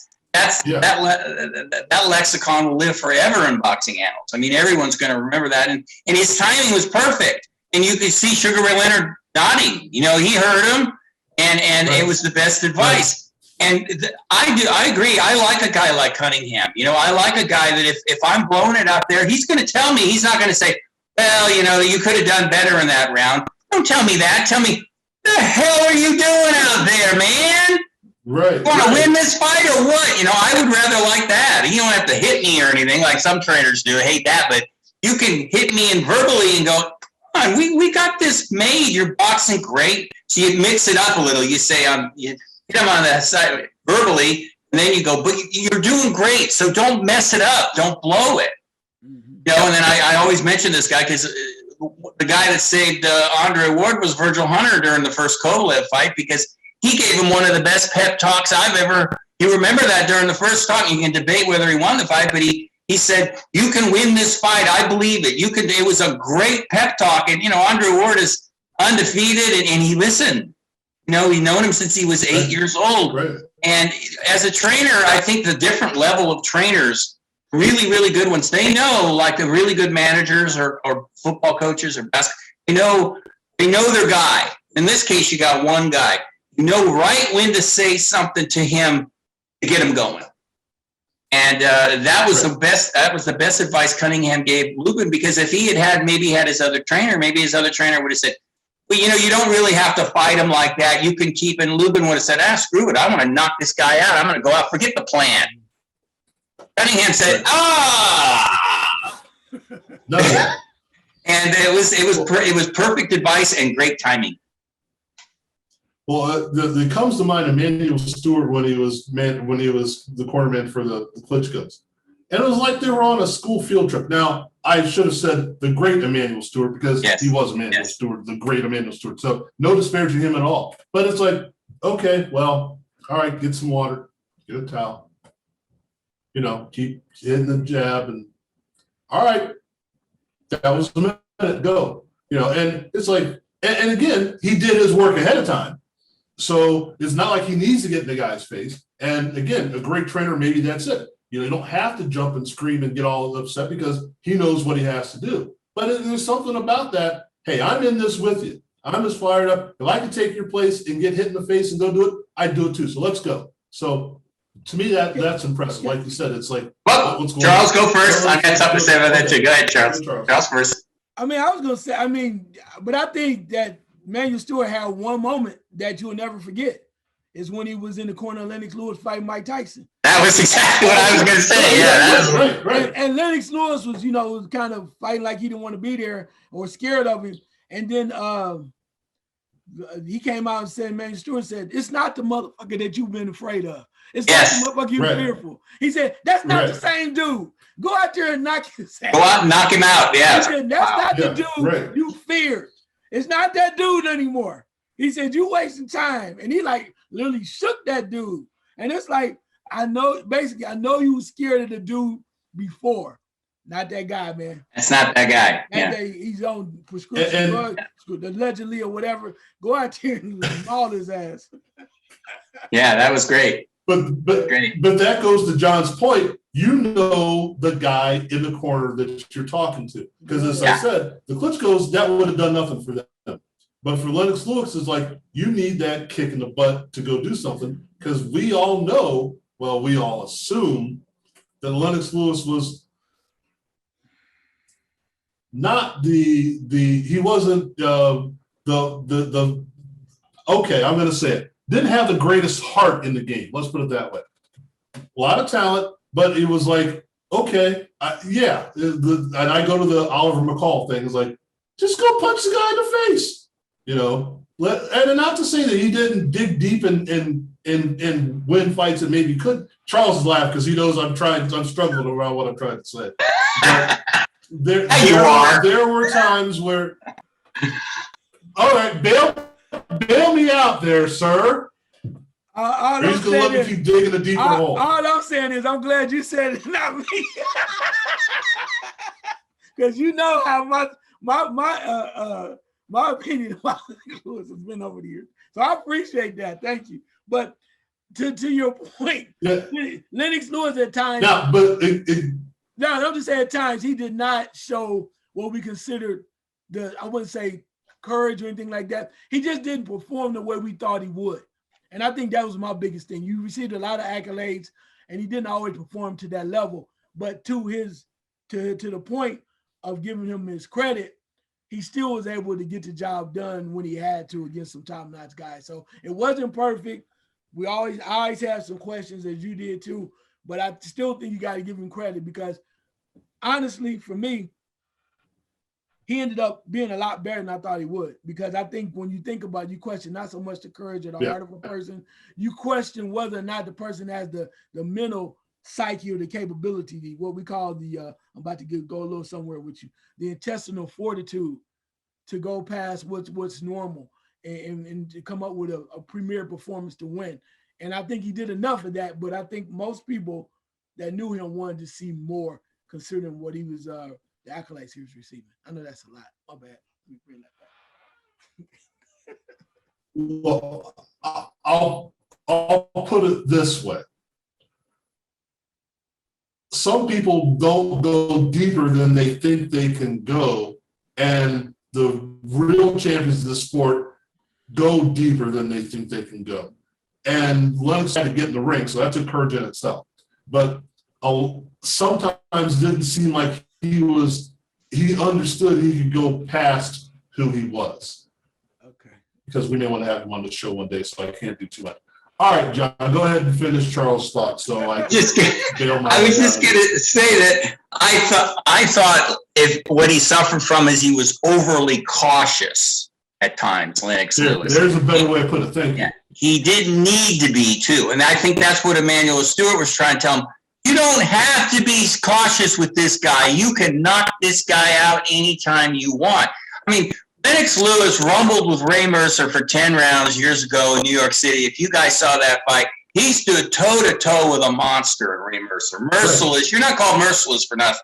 lexicon will live forever in boxing annals. I mean, everyone's going to remember that. And his timing was perfect. And you could see Sugar Ray Leonard nodding. He heard him, and right. It was the best advice. I agree. I like a guy like Cunningham. You know, I like a guy that if I'm blowing it out there, he's going to tell me. He's not going to say, well, you know, you could have done better in that round. Don't tell me that. Tell me, the hell are you doing out there, man? Right. You want to win this fight or what? You know, I would rather like that. You don't have to hit me or anything like some trainers do. I hate that, but you can hit me and verbally and go, come on, we got this made. You're boxing great. So you mix it up a little. You say, you hit him on the side verbally, and then you go, but you're doing great. So don't mess it up. Don't blow it. You know, and then I always mention this guy because the guy that saved Andre Ward was Virgil Hunter during the first Kovalev fight because he gave him one of the best pep talks I've ever. You remember that during the first talk. You can debate whether he won the fight, but he said, "You can win this fight. I believe it. You can." It was a great pep talk, and you know, Andre Ward is undefeated, and he listened. You know, he's known him since he was 8 years old. Right. And as a trainer, I think the different level of trainers, really, really good ones, they know, like the really good managers or football coaches or basketball, they know their guy. In this case, you got one guy. You know right when to say something to him to get him going. And that was the best. That was the best advice Cunningham gave Lubin, because if he had his other trainer, maybe his other trainer would have said, well, you know, you don't really have to fight him like that. You can keep, and Lubin would have said, screw it. I want to knock this guy out. I'm going to go out. Forget the plan. Cunningham said, No. And it was perfect advice and great timing. Well, it comes to mind Emmanuel Stewart when he was the cornerman for the Klitschko's, and it was like they were on a school field trip. Now, I should have said the great Emmanuel Stewart, because he was Emmanuel Stewart, the great Emmanuel Stewart. So no disparaging him at all. But it's like, okay, well, all right, get some water, get a towel, you know, keep hitting the jab, and all right, that was a minute, go, you know. And it's like, and again, he did his work ahead of time. So it's not like he needs to get in the guy's face. And again, a great trainer, maybe that's it. You know, you don't have to jump and scream and get all upset because he knows what he has to do. But there's something about that. Hey, I'm in this with you. I'm as fired up. If I can take your place and get hit in the face and go do it, I'd do it too. So let's go. So to me, that's impressive. Like you said, it's like, what's going Charles, on? Go first. I got something to say about that too. Go ahead, Charles. Charles first. I mean, I was going to say, but I think that Emmanuel Stewart had one moment that you'll never forget. Is when he was in the corner of Lennox Lewis fighting Mike Tyson. That was exactly what I was going to say. Yeah, that was right. And Lennox Lewis was, was kind of fighting like he didn't want to be there or scared of him. And then he came out and said, Emmanuel Stewart said, "It's not the motherfucker that you've been afraid of. It's not the motherfucker you're fearful." He said, "That's not the same dude. Go out there and knock his ass. Go out and knock him out." Yeah. He said, "That's not the dude you feared. It's not that dude anymore." He said, "You wasting time." And he like literally shook that dude. And it's like, I know you was scared of the dude before. Not that guy, man. That's not that guy. He's on prescription drugs, allegedly or whatever. Go out there and maul his ass. Yeah, that was great. But that goes to John's point. You know the guy in the corner that you're talking to. Because as I said, the Klitschko's, that would have done nothing for them. But for Lennox Lewis, it's like, you need that kick in the butt to go do something, because we all know, well, we all assume that Lennox Lewis was not he wasn't okay, I'm going to say it, didn't have the greatest heart in the game. Let's put it that way. A lot of talent, but it was like, okay, and I go to the Oliver McCall thing. It's like, just go punch the guy in the face. You know, and not to say that he didn't dig deep and win fights that maybe could. Charles is laughing because he knows I'm struggling around what I'm trying to say. But there were times where, all right, bail me out there, sir. He's gonna let me keep digging a deeper hole. All I'm saying is, I'm glad you said it, not me, because you know how my opinion about Lewis has been over the years. So I appreciate that. Thank you. But to your point, Lennox Lewis at times. I'm just saying at times he did not show what we considered I wouldn't say courage or anything like that. He just didn't perform the way we thought he would. And I think that was my biggest thing. You received a lot of accolades, and he didn't always perform to that level. But to the point of giving him his credit, he still was able to get the job done when he had to against some top-notch guys. So it wasn't perfect. I always have some questions, as you did too. But I still think you got to give him credit because, honestly, for me, he ended up being a lot better than I thought he would. Because I think when you think about it, you question not so much the courage or the heart of a person. You question whether or not the person has the mental psyche or the capability, what we call the, I'm about to go a little somewhere with you, the intestinal fortitude to go past what's normal and to come up with a premier performance to win. And I think he did enough of that, but I think most people that knew him wanted to see more considering what he was, the accolades he was receiving. I know that's a lot. My bad. Let me bring that back. Well, I'll put it this way. Some people don't go deeper than they think they can go, and the real champions of the sport go deeper than they think they can go. And Lennox had to get in the ring, so that's a courage in itself. But sometimes it didn't seem like he understood he could go past who he was. Okay. Because we may want to have him on the show one day, so I can't do too much. All right, John, go ahead and finish Charles' thoughts. So I was just going to say that I thought if what he suffered from is he was overly cautious at times, Lennox Lewis. There's a better way to put it. Thank you. Yeah, he didn't need to be too. And I think that's what Emmanuel Stewart was trying to tell him. You don't have to be cautious with this guy. You can knock this guy out anytime you want. I mean, Lennox Lewis rumbled with Ray Mercer for 10 rounds years ago in New York City. If you guys saw that fight, he stood toe-to-toe with a monster in Ray Mercer. Merciless. You're not called merciless for nothing.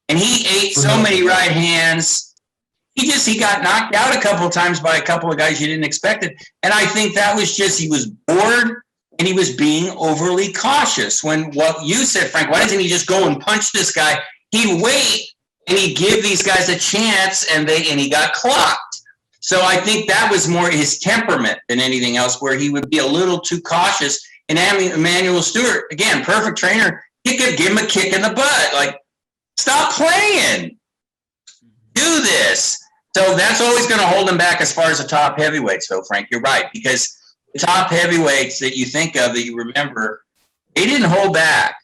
And he ate so many right hands. He got knocked out a couple of times by a couple of guys you didn't expect it. And I think that was just he was bored and he was being overly cautious. When what you said, Frank, why doesn't he just go and punch this guy? He'd wait and he'd give these guys a chance and he got clocked. So I think that was more his temperament than anything else, where he would be a little too cautious. And Emmanuel Stewart, again, perfect trainer, he could give him a kick in the butt. Like, stop playing. Do this. So that's always going to hold him back as far as the top heavyweights, though, Frank. You're right, because the top heavyweights that you think of, that you remember, they didn't hold back.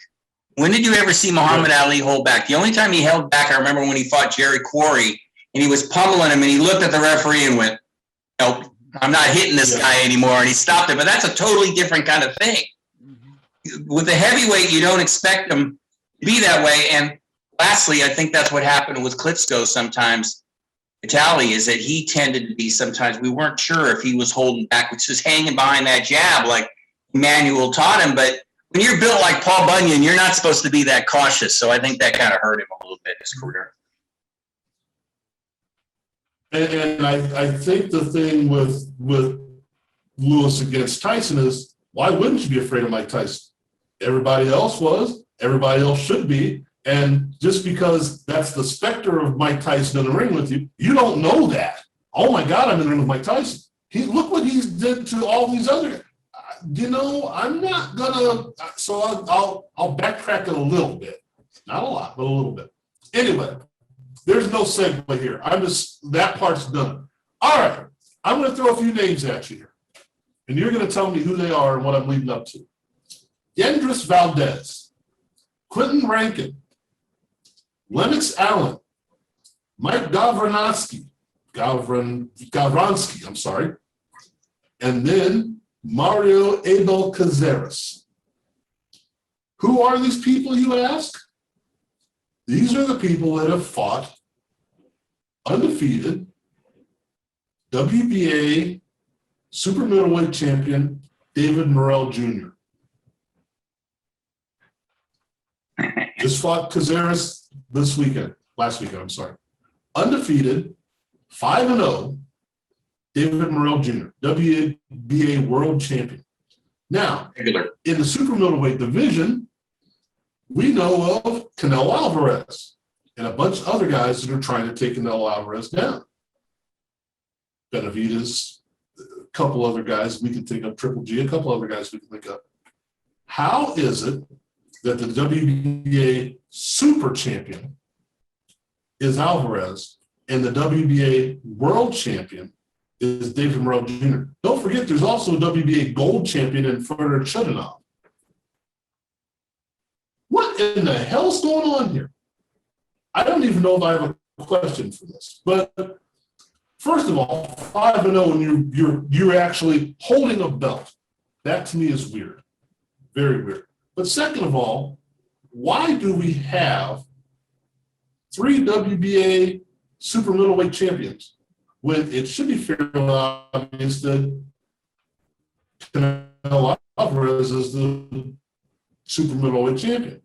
When did you ever see Muhammad Ali hold back? The only time he held back, I remember when he fought Jerry Quarry, and he was pummeling him, and he looked at the referee and went, nope, I'm not hitting this guy anymore, and he stopped it. But that's a totally different kind of thing. With the heavyweight, you don't expect them to be that way. And lastly, I think that's what happened with Klitschko sometimes. Vitali, is that he tended to be sometimes, we weren't sure if he was holding back, which was hanging behind that jab like Emmanuel taught him. But when you're built like Paul Bunyan, you're not supposed to be that cautious. So I think that kind of hurt him a little bit in his career. And I think the thing with Lewis against Tyson is, why wouldn't you be afraid of Mike Tyson? Everybody else was. Everybody else should be. And just because that's the specter of Mike Tyson in the ring with you, you don't know that. Oh my God, I'm in the ring with Mike Tyson. Look what he's did to all these other. I'm not gonna. So I'll backtrack it a little bit, not a lot, but a little bit. Anyway, there's no segue here. That part's done. All right, I'm gonna throw a few names at you here, and you're gonna tell me who they are and what I'm leading up to. Yendris Valdez, Quentin Rankin, Lennox Allen, Mike Gavransky, I'm sorry, and then Mario Abel Caceres. Who are these people, you ask? These are the people that have fought undefeated WBA super middleweight champion David Morello Jr. Just fought Caceres last weekend, I'm sorry. Undefeated, 5-0, David Morello Jr., WBA world champion. Now, in the super middleweight division, we know of Canelo Alvarez and a bunch of other guys that are trying to take Canelo Alvarez down. Benavidez, couple other guys we can think of, Triple G, a couple other guys we can think of. How is it that the WBA super champion is Alvarez and the WBA world champion is David Morello Jr.? Don't forget, there's also a WBA gold champion in Fedor Chudinov. What in the hell's going on here? I don't even know if I have a question for this, but first of all, 5-0 and you're actually holding a belt. That to me is weird, very weird. But second of all, why do we have 3 WBA super middleweight champions when it should be fairly obvious that Canelo Alvarez is the super middleweight champion?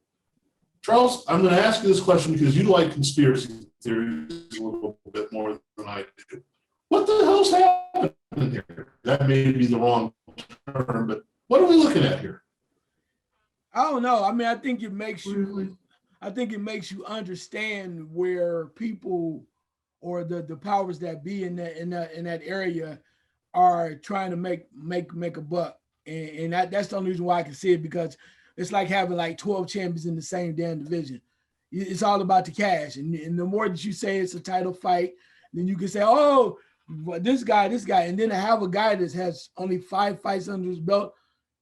Charles, I'm going to ask you this question because you like conspiracy theories a little bit more than I do. What the hell's happening here? That may be the wrong term, but what are we looking at here? I don't know. I mean, I think it makes you understand where people or the powers that be in that area are trying to make a buck. And that's the only reason why I can see it, because it's like having like 12 champions in the same damn division. It's all about the cash. And the more that you say it's a title fight, then you can say, oh, this guy. And then to have a guy that has only 5 fights under his belt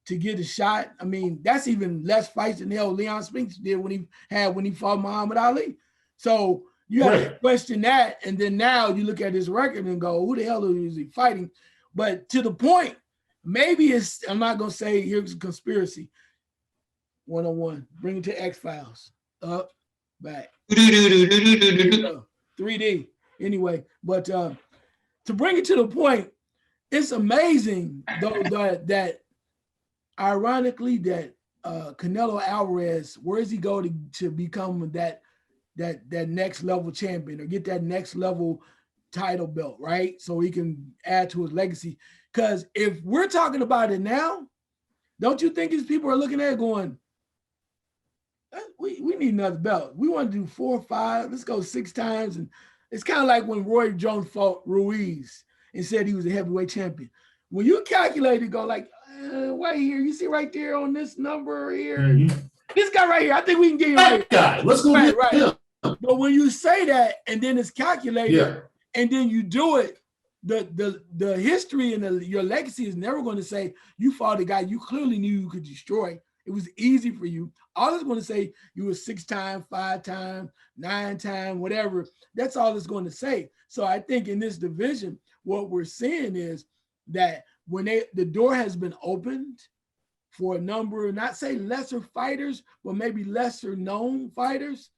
to get a shot. I mean, that's even less fights than hell Leon Spinks did when he fought Muhammad Ali. So you have to question that. And then now you look at his record and go, who the hell is he fighting? But to the point, maybe I'm not going to say here's a conspiracy. 101, bring it to X-Files. Up, back. 3D. Anyway, but to bring it to the point, it's amazing though that ironically that Canelo Alvarez, where does he go to become that next level champion or get that next level title belt, right? So he can add to his legacy. Because if we're talking about it now, don't you think these people are looking at it going, we need another belt. We want to do 4 or 5. Let's go 6 times. And it's kind of like when Roy Jones fought Ruiz and said he was a heavyweight champion. When you calculate it, go like, right here, you see right there on this number here, this guy right here, I think we can get him right guy. Let's go get him. But when you say that and then it's calculated and then you do it, the history and your legacy is never going to say you fought a guy you clearly knew you could destroy. It was easy for you. All it's going to say you were 6 times, 5 times, 9 times, whatever. That's all it's going to say. So I think in this division, what we're seeing is that when the door has been opened for a number, not say lesser fighters, but maybe lesser known fighters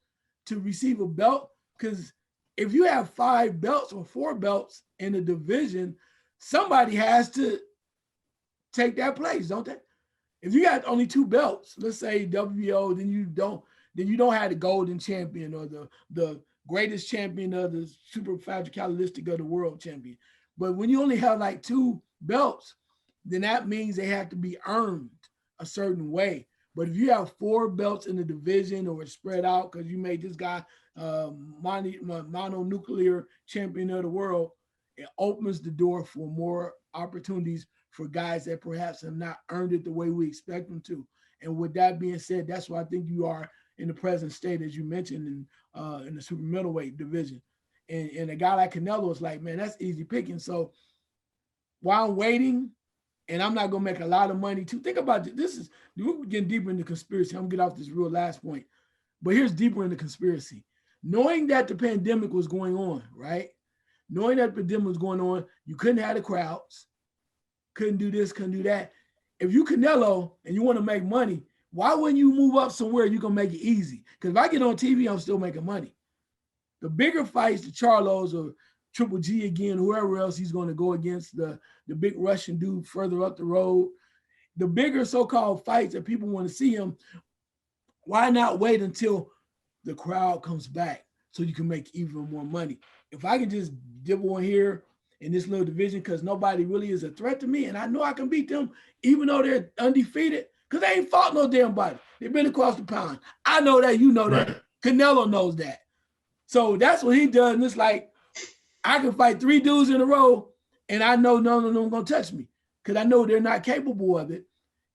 to receive a belt. Because if you have 5 belts or 4 belts in a division, somebody has to take that place, don't they? If you got only 2 belts, let's say WBO, then you don't have the golden champion or the greatest champion of the super fragilistic of the world champion. But when you only have like 2 belts, then that means they have to be earned a certain way. But if you have 4 belts in the division or it's spread out because you made this guy mononuclear champion of the world, it opens the door for more opportunities for guys that perhaps have not earned it the way we expect them to. And with that being said, that's why I think you are in the present state, as you mentioned, in the super middleweight division. And a guy like Canelo is like, man, that's easy picking. So while I'm waiting, and I'm not going to make a lot of money too, think about this. We're getting deeper into conspiracy. I'm going to get off this real last point. But here's deeper into conspiracy. Knowing that the pandemic was going on, right? Knowing that the pandemic was going on, you couldn't have the crowds. Couldn't do this, couldn't do that. If you Canelo and you want to make money, why wouldn't you move up somewhere you can make it easy? Because if I get on TV, I'm still making money. The bigger fights, the Charlos or Triple G again, whoever else he's going to go against, the big Russian dude further up the road, the bigger so-called fights that people want to see him, why not wait until the crowd comes back so you can make even more money? If I can just dibble on here in this little division because nobody really is a threat to me, and I know I can beat them even though they're undefeated because they ain't fought no damn body. They've been across the pond. I know that, you know that. Right. Canelo knows that. So that's what he does, and it's like, I can fight 3 dudes in a row, And I know none of them gonna touch me because I know they're not capable of it.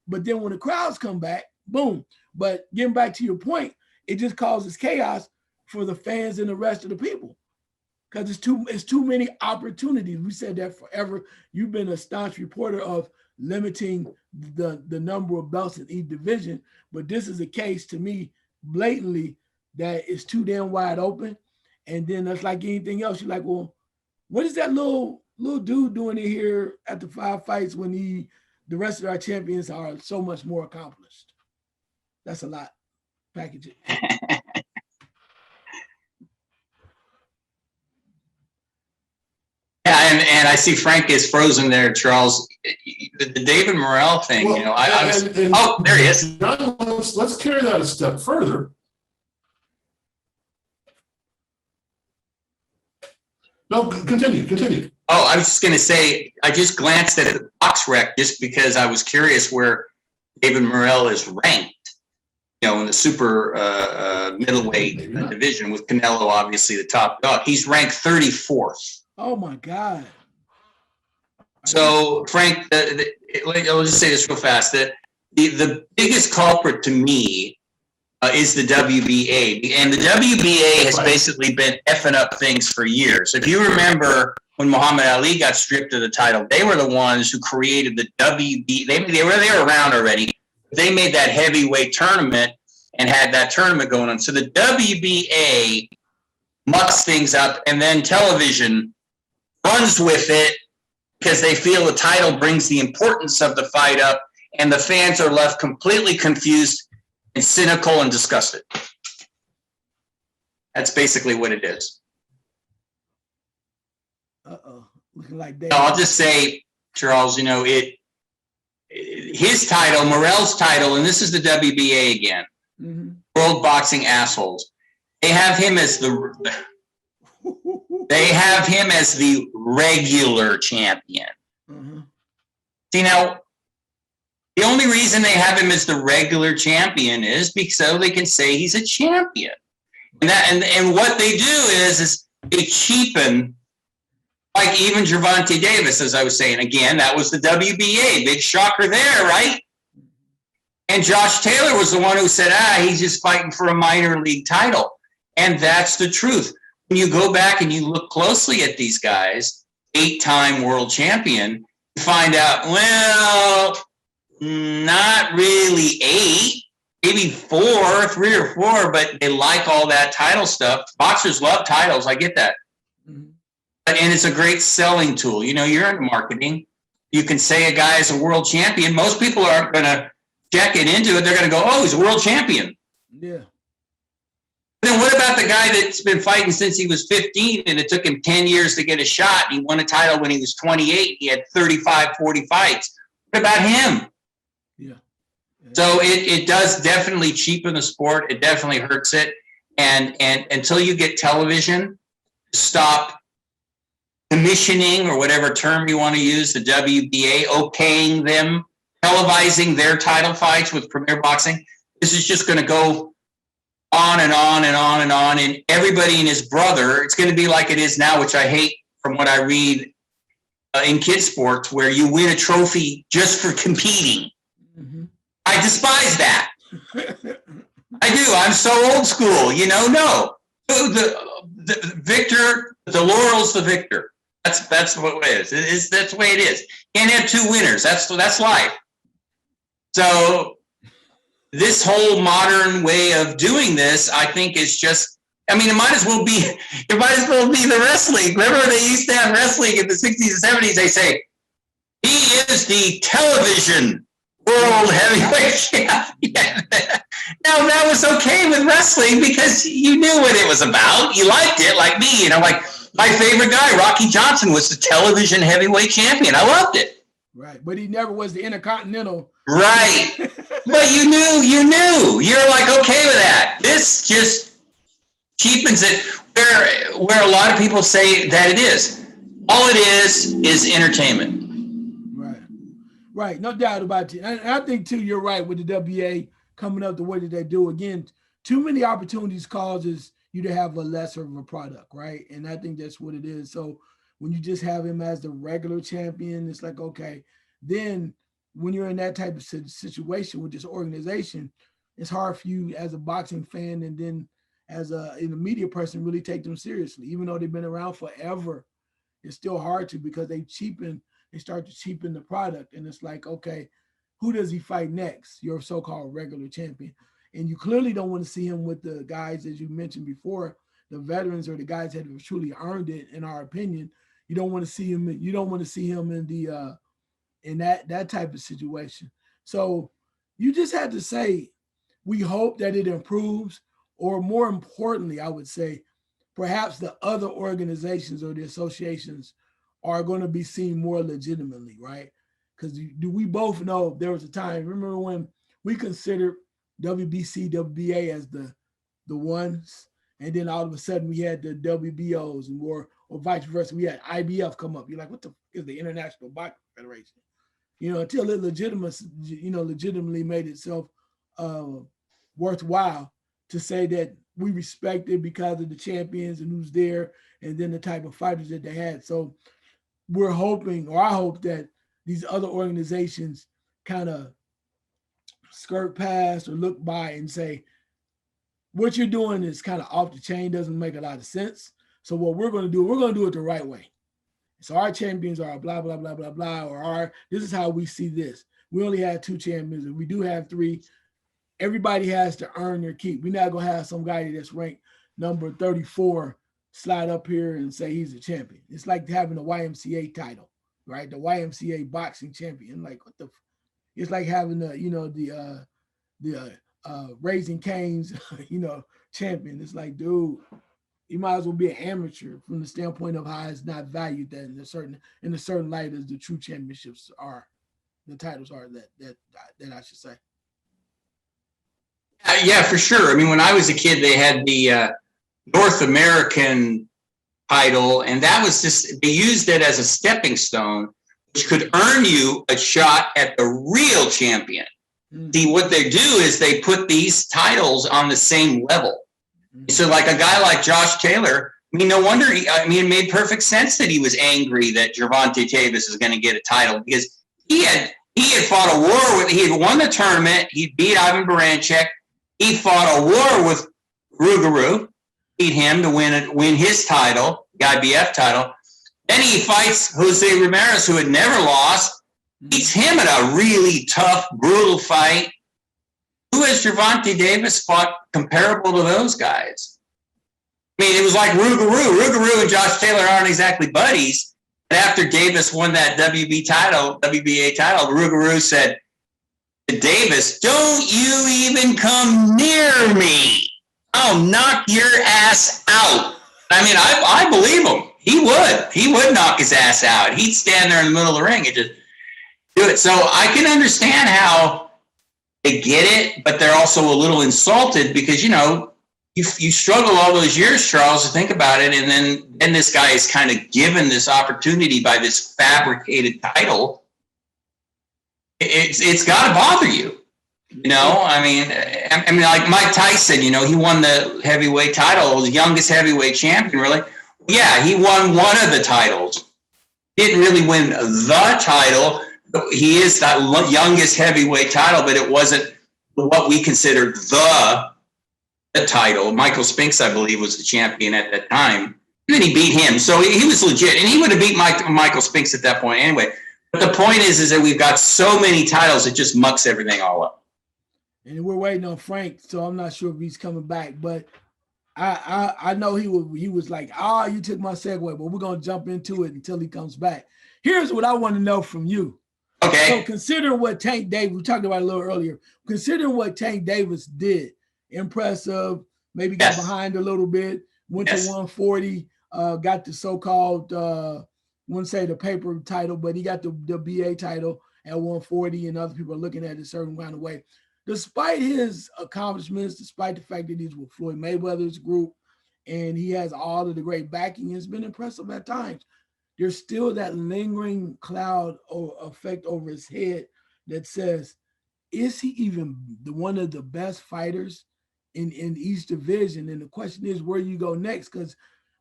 But then when the crowds come back, boom. But getting back to your point, it just causes chaos for the fans and the rest of the people because it's too many opportunities. We said that forever. You've been a staunch reporter of limiting the number of belts in each division, but this is a case to me blatantly that is too damn wide open. And then that's like anything else. You're like, well, what is that little dude doing in here at the 5 fights when the rest of our champions are so much more accomplished? That's a lot. Package it. Yeah, and I see Frank is frozen there, Charles. The David Morrell thing, Well, you know, I was. There he is. John, let's carry that a step further. No, continue. Oh, I was just going to say, I just glanced at the box rec just because I was curious where David Morrell is ranked, you know, in the super middleweight division with Canelo, obviously the top dog. He's ranked 34th. Oh my God. So, Frank, I'll just say this real fast. The biggest culprit to me is the WBA. And the WBA has basically been effing up things for years. If you remember when Muhammad Ali got stripped of the title, they were the ones who created the WBA. They were around already. They made that heavyweight tournament and had that tournament going on. So the WBA mucks things up, and then television runs with it because they feel the title brings the importance of the fight up, and the fans are left completely confused and cynical and disgusted. That's basically what it is. Looking like that. No, I'll just say, Charles, you know, his title, Morrell's title, and this is the WBA again, World Boxing Assholes. They have him as the regular champion. See, now, the only reason they have him as the regular champion is because so they can say he's a champion. And what they do is they cheapen, like even Gervonta Davis, as I was saying. Again, that was the WBA. Big shocker there, right? And Josh Taylor was the one who said, he's just fighting for a minor league title. And that's the truth. When you go back and you look closely at these guys, 8-time world champion, you find out, well, not really 8, maybe 4, 3 or 4, but they like all that title stuff. Boxers love titles. I get that. And it's a great selling tool. You know, you're in marketing. You can say a guy is a world champion. Most people aren't going to check it into it. They're going to go, oh, he's a world champion. Yeah. Then what about the guy that's been fighting since he was 15 and it took him 10 years to get a shot? He won a title when he was 28. He had 35, 40 fights. What about him? Yeah. So it does definitely cheapen the sport. It definitely hurts it. And until you get television, stop commissioning or whatever term you want to use, the WBA, okaying them, televising their title fights with Premier Boxing, this is just going to go on and on and on and on. And everybody and his brother, it's going to be like it is now, which I hate from what I read in kids sports, where you win a trophy just for competing. I despise that. I do. I'm so old school, you know. No, the victor, the laurel's the victor. That's what it is. That's the way it is. Can't have 2 winners. That's life. So this whole modern way of doing this, I think, is just. I mean, it might as well be the wrestling. Remember, they used to have wrestling in the 60s and 70s. They say he is the television world heavyweight champion. Now that was okay with wrestling because you knew what it was about. You liked it, like me. You know, like my favorite guy, Rocky Johnson, was the television heavyweight champion. I loved it. Right, but he never was the Intercontinental. Right, but you knew. You're like okay with that. This just cheapens it. Where a lot of people say that it is. All it is entertainment. Right, no doubt about it. And I think, too, you're right with the WBA coming up the way that they do. Again, too many opportunities causes you to have a lesser of a product, right? And I think that's what it is. So when you just have him as the regular champion, it's like, okay, then when you're in that type of situation with this organization, it's hard for you as a boxing fan and then as a media person really take them seriously. Even though they've been around forever, it's still hard to, because they start to cheapen the product. And it's like, okay, who does he fight next? Your so-called regular champion. And you clearly don't want to see him with the guys, as you mentioned before, the veterans or the guys that have truly earned it, in our opinion. You don't want to see him in the in that type of situation. So you just had to say, we hope that it improves, or more importantly, I would say, perhaps the other organizations or the associations are going to be seen more legitimately, right? Because do we both know there was a time, remember when we considered WBC, WBA as the ones, and then all of a sudden we had the WBOs and or vice versa. We had IBF come up. You're like, what the is the International Boxing Federation? Until it legitimately made itself worthwhile to say that we respect it because of the champions and who's there, and then the type of fighters that they had. So we're hoping, or I hope, that these other organizations kind of skirt past or look by and say, what you're doing is kind of off the chain, doesn't make a lot of sense. So what we're going to do it the right way. So our champions are blah, blah, blah, blah, blah, or this is how we see this. We only had 2 champions, and we do have 3. Everybody has to earn their keep. We're not going to have some guy that's ranked number 34 slide up here and say he's a champion. It's like having a YMCA title, right? The YMCA boxing champion. Like, what the? It's like having the Raising Cane's, champion. It's like, dude, you might as well be an amateur from the standpoint of how it's not valued that in a certain light as the true championships are, the titles are that I should say. Yeah, for sure. I mean, when I was a kid, they had the North American title, and that was just, they used it as a stepping stone, which could earn you a shot at the real champion. See, what they do is they put these titles on the same level. So like a guy like Josh Taylor, I mean, no wonder, it made perfect sense that he was angry that Gervonta Davis is going to get a title, because he had fought a war he had won the tournament, he beat Ivan Baranchyk, he fought a war with Rougarou, beat him to win his title, the IBF title. Then he fights Jose Ramirez, who had never lost, beats him in a really tough, brutal fight. Who has Gervonta Davis fought comparable to those guys? I mean, it was like Rougarou. Rougarou and Josh Taylor aren't exactly buddies. And after Davis won that WBA title, Rougarou said to Davis, "Don't you even come near me. I'll knock your ass out." I mean, I believe him. He would knock his ass out. He'd stand there in the middle of the ring and just do it. So I can understand how they get it, but they're also a little insulted because, you struggle all those years, Charles, to think about it. And then this guy is kind of given this opportunity by this fabricated title. It's got to bother you. I mean, like Mike Tyson, he won the heavyweight title, was the youngest heavyweight champion, really. Yeah, he won one of the titles. Didn't really win the title. He is that youngest heavyweight title, but it wasn't what we considered the title. Michael Spinks, I believe, was the champion at that time. And then he beat him. So he was legit. And he would have beat Michael Spinks at that point anyway. But the point is that we've got so many titles, it just mucks everything all up. And we're waiting on Frank, so I'm not sure if he's coming back. But I know he was like, you took my segue, but we're going to jump into it until he comes back. Here's what I want to know from you. Okay. So consider what Tank Davis, we talked about it a little earlier, consider what Tank Davis did. Impressive, maybe got behind a little bit, went to 140, got the so-called, wouldn't say the paper title, but he got the BA title at 140, and other people are looking at it a certain kind of way. Despite his accomplishments, despite the fact that he's with Floyd Mayweather's group, and he has all of the great backing, it's been impressive at times. There's still that lingering cloud or effect over his head that says, is he even one of the best fighters in each division? And the question is where you go next, because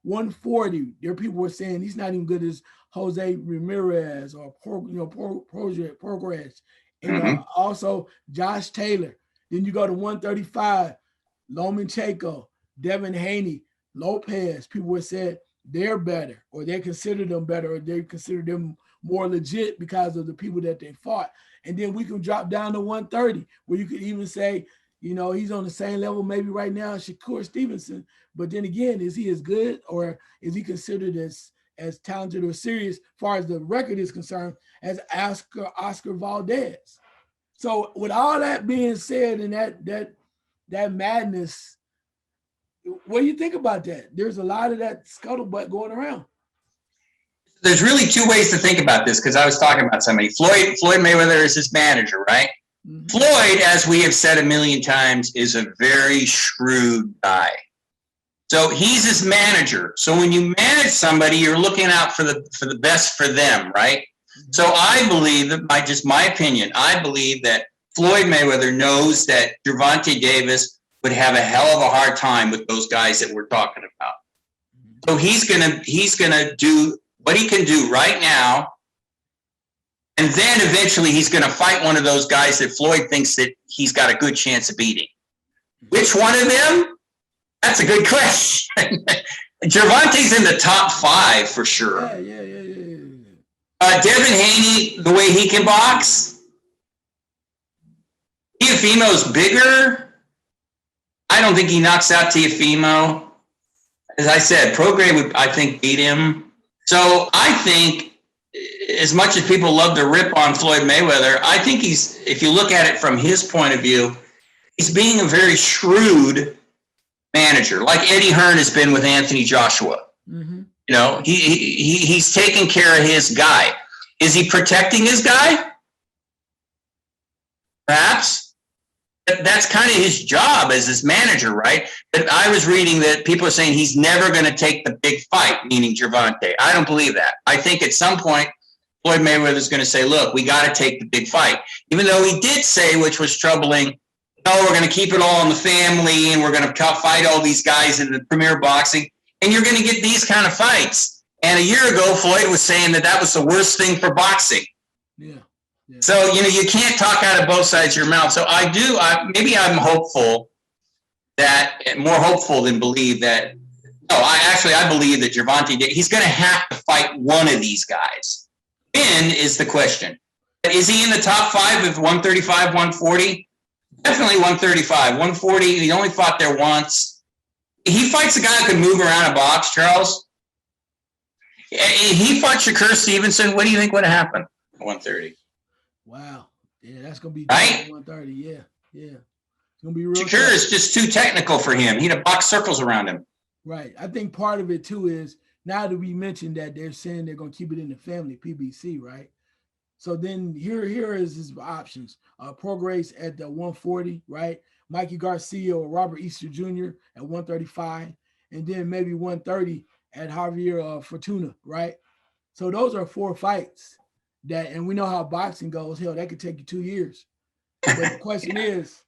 140, there people were saying he's not even good as Jose Ramirez or Progress, and also Josh Taylor. Then you go to 135, Lomachenko, Devin Haney, Lopez. People were saying they're better, or they consider them better, or they consider them more legit because of the people that they fought. And then we can drop down to 130, where you could even say, you know, he's on the same level maybe right now as Shakur Stevenson. But then again, is he as good, or is he considered as talented or serious as far as the record is concerned as Oscar Valdez? So with all that being said, and that madness, what do you think about that? There's a lot of that scuttlebutt going around. There's really two ways to think about this, because I was talking about somebody. Floyd Mayweather is his manager, right? Mm-hmm. Floyd, as we have said a million times, is a very shrewd guy. So he's his manager. So when you manage somebody, you're looking out for the best for them, right? Mm-hmm. So I believe that, just my opinion, I believe that Floyd Mayweather knows that Gervonta Davis would have a hell of a hard time with those guys that we're talking about. So he's gonna do what he can do right now, and then eventually he's going to fight one of those guys that Floyd thinks that he's got a good chance of beating. Which one of them? That's a good question. Gervonta's in the top 5 for sure. Yeah. Devin Haney, the way he can box. Teofimo's bigger. I don't think he knocks out Teofimo. As I said, Prograis would, I think, beat him. So I think, as much as people love to rip on Floyd Mayweather, I think if you look at it from his point of view, he's being a very shrewd manager, like Eddie Hearn has been with Anthony Joshua. Mm-hmm. You know, he's taking care of his guy. Is he protecting his guy? Perhaps. That's kind of his job as his manager, right? But I was reading that people are saying he's never going to take the big fight, meaning Gervonta. I don't believe that. I think at some point, Floyd Mayweather is going to say, look, we got to take the big fight. Even though he did say, which was troubling, no, we're going to keep it all in the family, and we're going to fight all these guys in the Premier Boxing, and you're going to get these kind of fights. And a year ago, Floyd was saying that was the worst thing for boxing. Yeah. So, you know, you can't talk out of both sides of your mouth. So maybe I'm hopeful more hopeful than believe that. No, I believe that Gervonta, he's going to have to fight one of these guys. When is the question? Is he in the top 5 of 135, 140? Definitely 135. 140, he only fought there once. He fights a guy who can move around a box, Charles. He fought Shakur Stevenson. What do you think would have happened at 130? Wow. Yeah, that's going to be right? 130. Yeah. It's going to be real. Shakur is just too technical for him. He'd have box circles around him. Right. I think part of it, too, is now that we mentioned that they're saying they're going to keep it in the family, PBC, right? So then here is his options. Prograis at the 140, right? Mikey Garcia or Robert Easter Jr. at 135. And then maybe 130 at Javier Fortuna, right? So those are 4 fights. And we know how boxing goes. Hell, that could take you 2 years. But the question is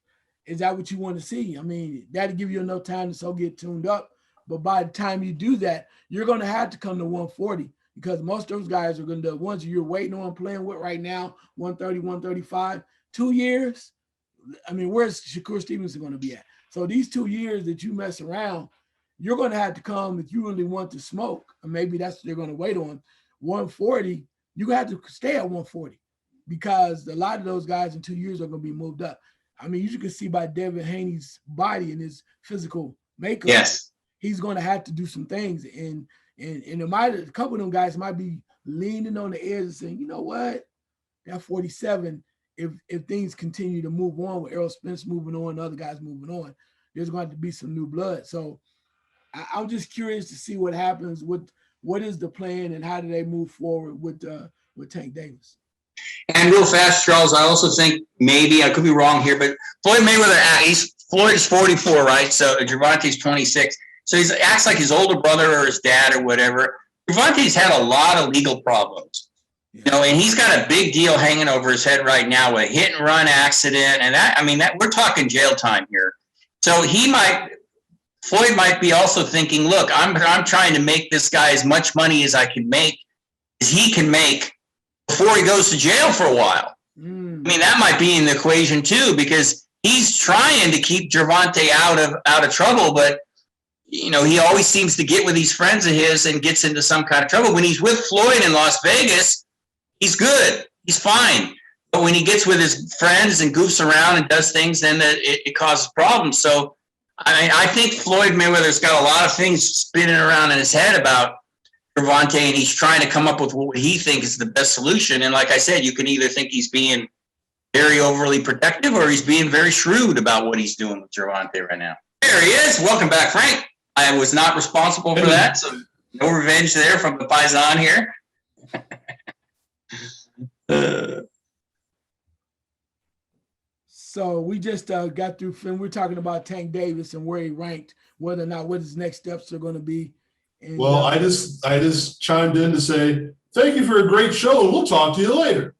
that what you want to see? I mean, that'll give you enough time to get tuned up. But by the time you do that, you're going to have to come to 140, because most of those guys are going to, the ones you're waiting on playing with right now, 130, 135, 2 years. I mean, where's Shakur Stevenson going to be at? So these 2 years that you mess around, you're going to have to come if you really want to smoke. And maybe that's what they're going to wait on. 140, you have to stay at 140, because a lot of those guys in 2 years are going to be moved up. I mean, you can see by Devin Haney's body and his physical makeup, yes, he's going to have to do some things. And a couple of them guys might be leaning on the edge and saying, you know what, that 47, if things continue to move on with Errol Spence moving on and other guys moving on, there's going to have to be some new blood. So I'm just curious to see what happens with what is the plan and how do they move forward with Tank Davis. And real fast, Charles, I also think maybe, I could be wrong here, but Floyd Mayweather, Floyd is 44, right? So Gervonta's 26. So he acts like his older brother or his dad or whatever. Gervonta's had a lot of legal problems, you know, and he's got a big deal hanging over his head right now, a hit and run accident. And that we're talking jail time here. So Floyd might be also thinking, look, I'm trying to make this guy as much money as I can make, as he can make before he goes to jail for a while. I mean, that might be in the equation too, because he's trying to keep Gervonta out of trouble, but you know, he always seems to get with these friends of his and gets into some kind of trouble. When he's with Floyd in Las Vegas, he's good. He's fine. But when he gets with his friends and goofs around and does things, then it causes problems. So I think Floyd Mayweather's got a lot of things spinning around in his head about Gervonta, and he's trying to come up with what he thinks is the best solution. And like I said, you can either think he's being very overly protective or he's being very shrewd about what he's doing with Gervonta right now. There he is. Welcome back, Frank. I was not responsible for that, so no revenge there from the Paisan here. So we just got through film. We're talking about Tank Davis and where he ranked, whether or not what his next steps are going to be. And, well, I just chimed in to say, thank you for a great show. We'll talk to you later.